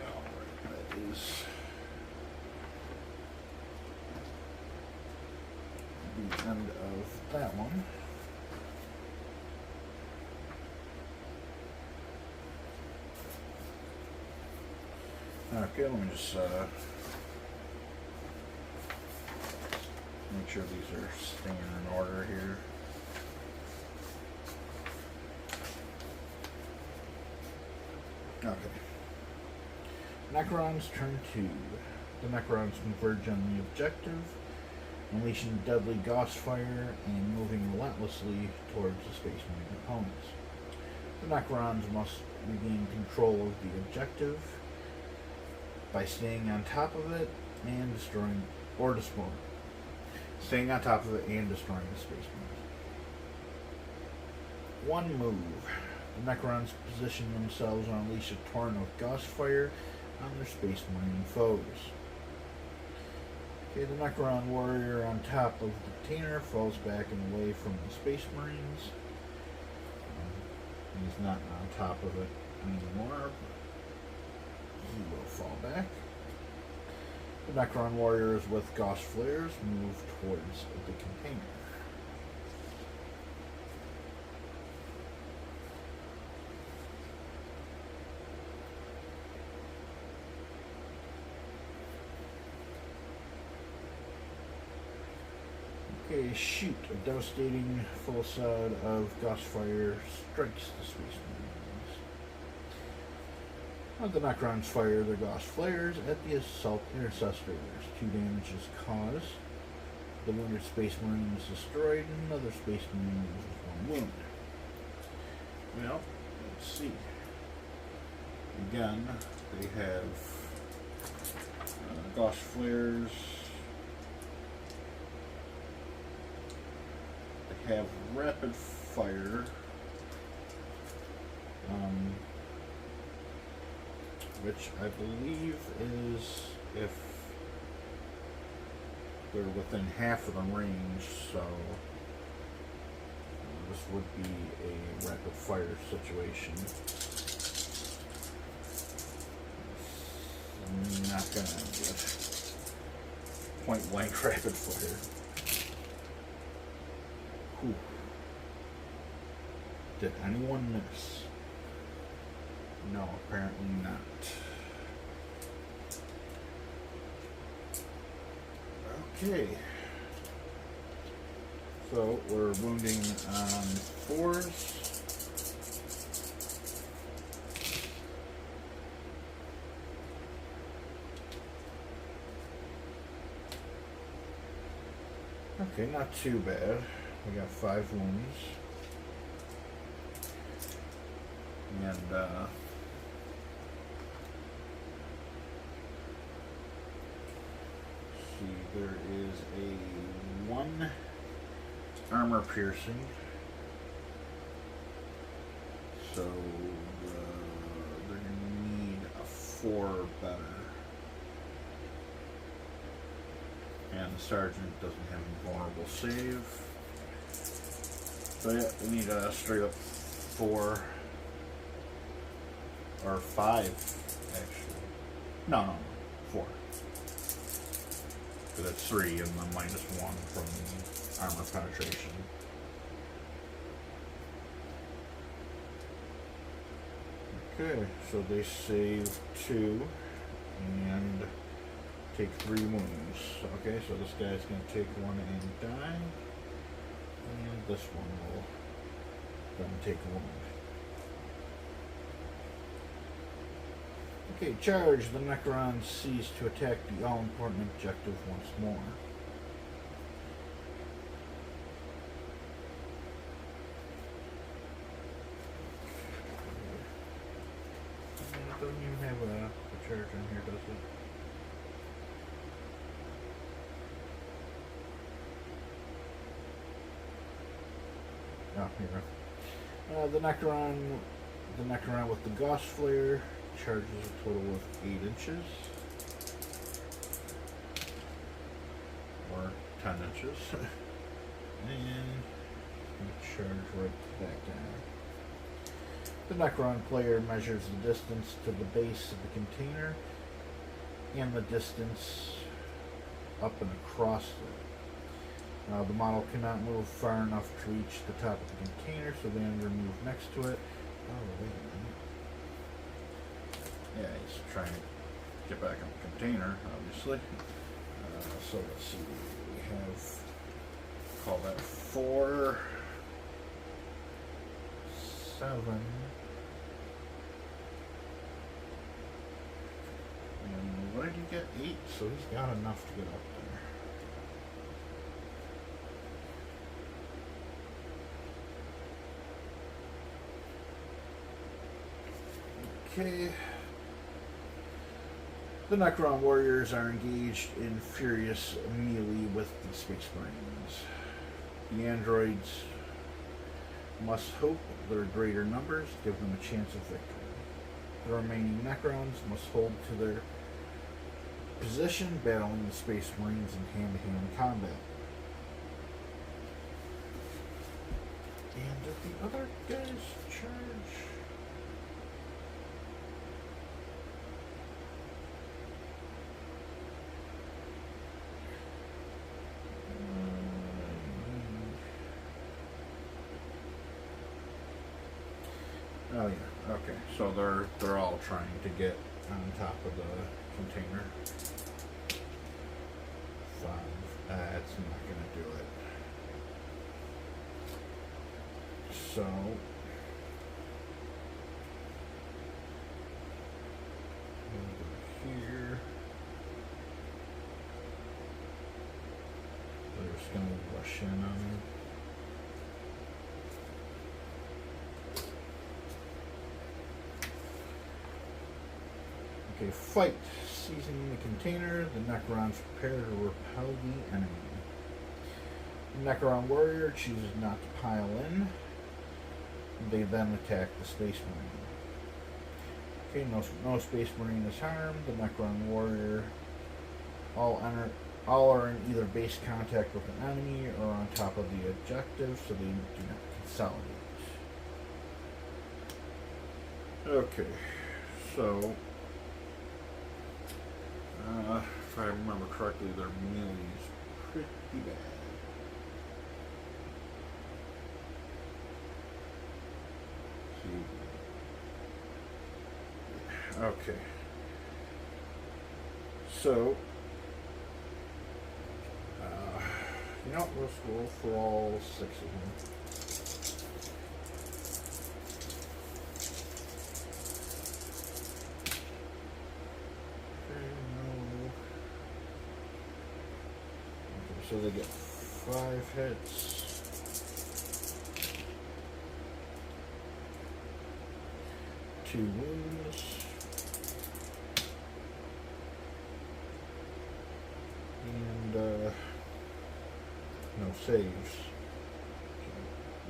Alright, that is the end of that one. Okay, let me just make sure these are staying in order here. Okay. Necrons turn 2. The Necrons converge on the objective, unleashing deadly gauss fire and moving relentlessly towards the Space Marine opponents. The Necrons must regain control of the objective by staying on top of it and destroying, staying on top of it and destroying the Space Marines. One move. The Necrons position themselves and unleash a torrent of gauss fire on their Space Marine foes. Okay, the Necron warrior on top of the container falls back and away from the Space Marines. He's not on top of it anymore. He will fall back. The Necron warriors with gauss flares move towards the container. Okay, shoot. A devastating full side of gauss fire strikes the Space Marines. The Necrons fire their gauss flares at the assault intercessors. 2 damage is caused. The wounded Space Marine is destroyed, and another Space Marine loses 1 wound. Well, let's see. again, they have gauss flares. They have rapid fire. Which I believe is if they're within half of the range, so this would be a rapid fire situation. I'm not gonna get point blank rapid fire. Whew. Did anyone miss? No, apparently not. Okay. So we're wounding on 4s. Okay, not too bad. We got 5 wounds. And see, there is a 1 armor piercing. So they're gonna need a 4 better. And the sergeant doesn't have a vulnerable save. So yeah, we need a straight up 4 or 5 actually. No, 4. So that's 3 and then -1 from armor penetration. Okay, so they save 2 and take 3 wounds. Okay, so this guy's going to take 1 and die. And this one will then take a wound. Okay, charge. The Necron cease to attack the all-important objective once more. It doesn't even have a charge on here, does it? Oh, here we go. The Necron with the Gauss Flare charges a total of 8 inches. Or 10 inches. And charge right back down. The Necron player measures the distance to the base of the container and the distance up and across it. The model cannot move far enough to reach the top of the container, so they move next to it. Oh, wait a minute. Yeah, he's trying to get back on the container, obviously. So let's see. We have, call that 4, 7. And what did he get? 8, so he's got enough to get up there. Okay. The Necron warriors are engaged in furious melee with the Space Marines. The androids must hope their greater numbers give them a chance of victory. The remaining Necrons must hold to their position, battling the Space Marines in hand-to-hand combat. And did the other guys charge? Oh yeah, okay. So they're all trying to get on top of the container. 5. That's not gonna do it. So over here. They're just gonna rush in on me. Okay, fight. Seizing the container, the Necrons prepare to repel the enemy. The Necron warrior chooses not to pile in. They then attack the Space Marine. Okay, no Space Marine is harmed. The Necron warrior all are in either base contact with an enemy or on top of the objective, so they do not consolidate. Okay, so if I remember correctly, their melee is pretty bad. Okay, so you know, let's roll for all 6 of them. So they get 5 hits. Two wounds. And no saves.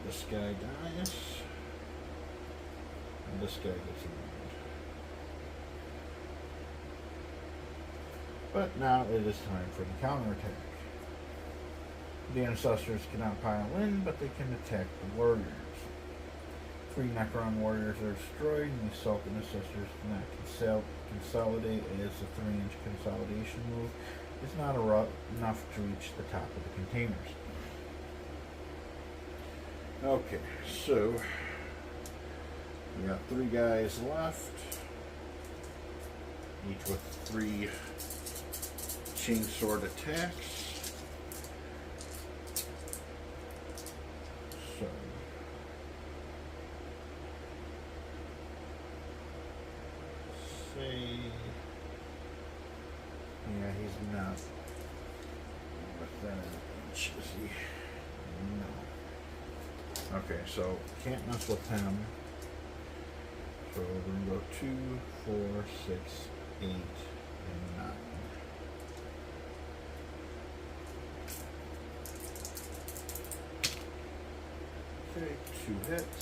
This guy dies. And this guy gets a wound. But now it is time for the counterattack. The Ancestors cannot pile in, but they can attack the warriors. 3 Necron warriors are destroyed, and the Assault Ancestors cannot consolidate, as the 3-inch consolidation move is not enough to reach the top of the containers. Okay, so we got 3 guys left, each with 3 chainsword attacks. So say, yeah, he's not within an inch, is he? No. Okay, so can't mess with him. So we're gonna go 2, 4, 6, 8, and 9. Okay, 2 hits.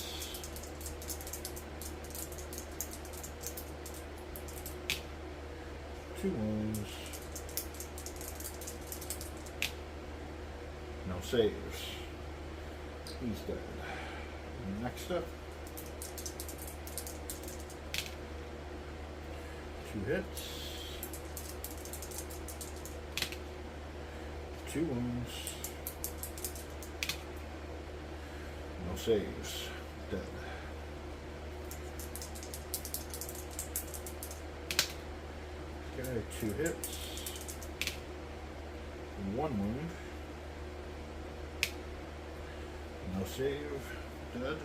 Two wounds. No saves. He's dead. Next up. 2 hits. 2 wounds. No saves. Dead. Okay, 2 hits. 1 wound. No save. Dead.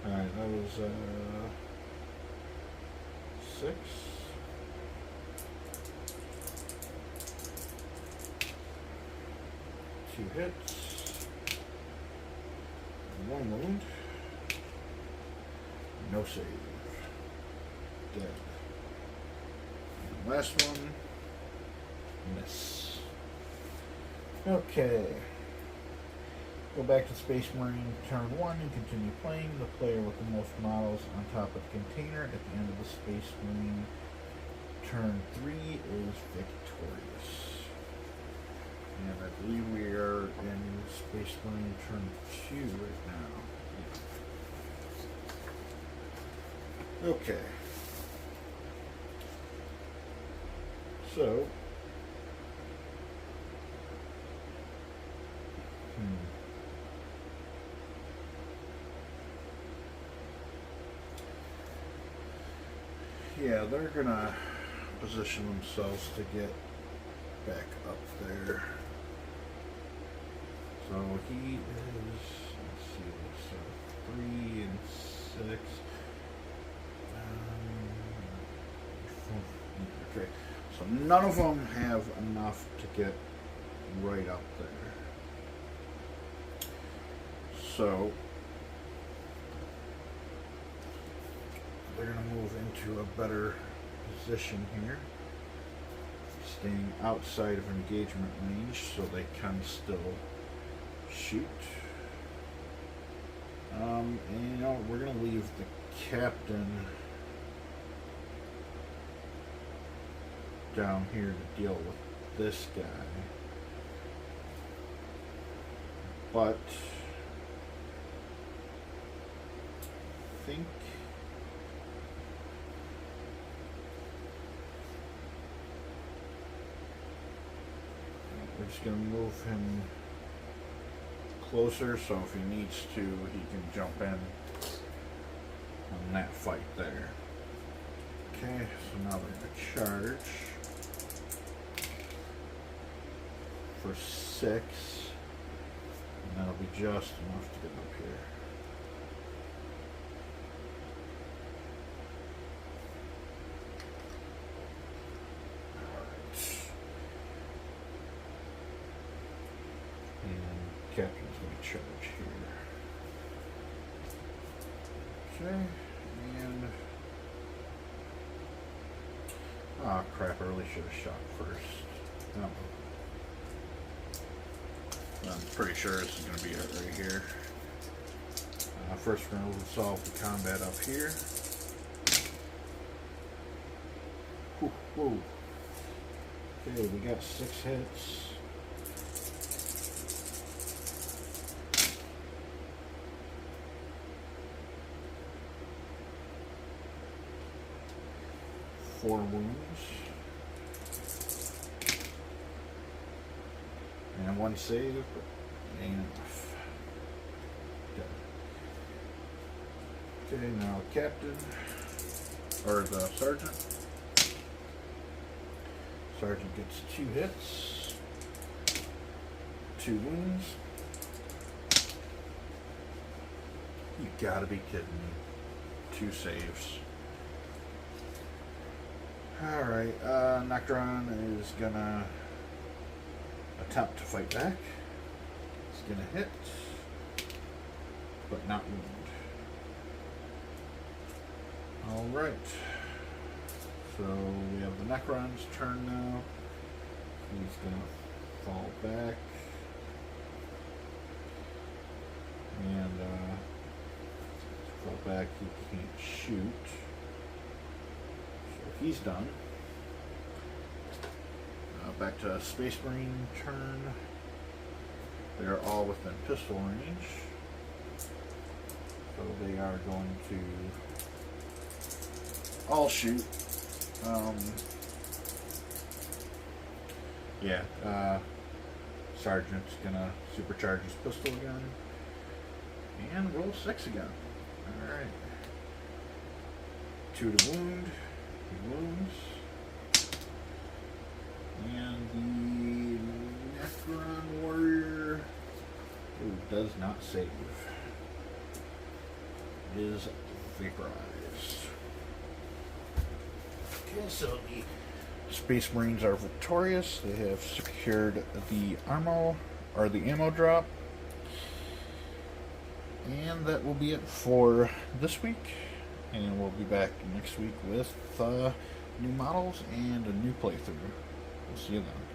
Alright, that was 6. 2 hits. 1 wound. No save. Dead. And last one. Miss. Okay. Go back to Space Marine turn 1 and continue playing. The player with the most models on top of the container at the end of the Space Marine turn 3 is victorious. And I believe we are in Space Marine turn 2 right now. Okay. So, yeah, they're gonna position themselves to get back up there. So he is, let's see, so 3 and 6. Okay, so none of them have enough to get right up there. So they're going to move into a better position here, staying outside of engagement range so they can still shoot. And you know, we're going to leave the captain down here to deal with this guy. But I think we're just going to move him closer so if he needs to, he can jump in on that fight there. Okay, so now they're going to charge for 6, and that'll be just enough to get up here. Captain's going to charge here. Okay, and oh crap! I really should have shot first. No. I'm pretty sure this is going to be it right here. First, we're going to resolve the combat up here. Whew, whew. Okay, we got 6 hits. Four wounds. And 1 save, but ain't enough. Okay, now captain, or the sergeant. Sergeant gets 2 hits, 2 wounds. You gotta be kidding me. 2 saves. Alright, Necron is gonna attempt to fight back. It's gonna hit, but not wound. Alright, so we have the Necron's turn now. He's gonna fall back. And, fall back, he can't shoot. So he's done. Back to Space Marine turn. They're all within pistol range. So they are going to all shoot. Sergeant's gonna supercharge his pistol again. And roll 6 again. Alright. 2 to wound. He wounds. And the Necron Warrior, who does not save, is vaporized. Okay, so the Space Marines are victorious. They have secured the ammo drop. And that will be it for this week. And we'll be back next week with new models and a new playthrough. We'll see you then.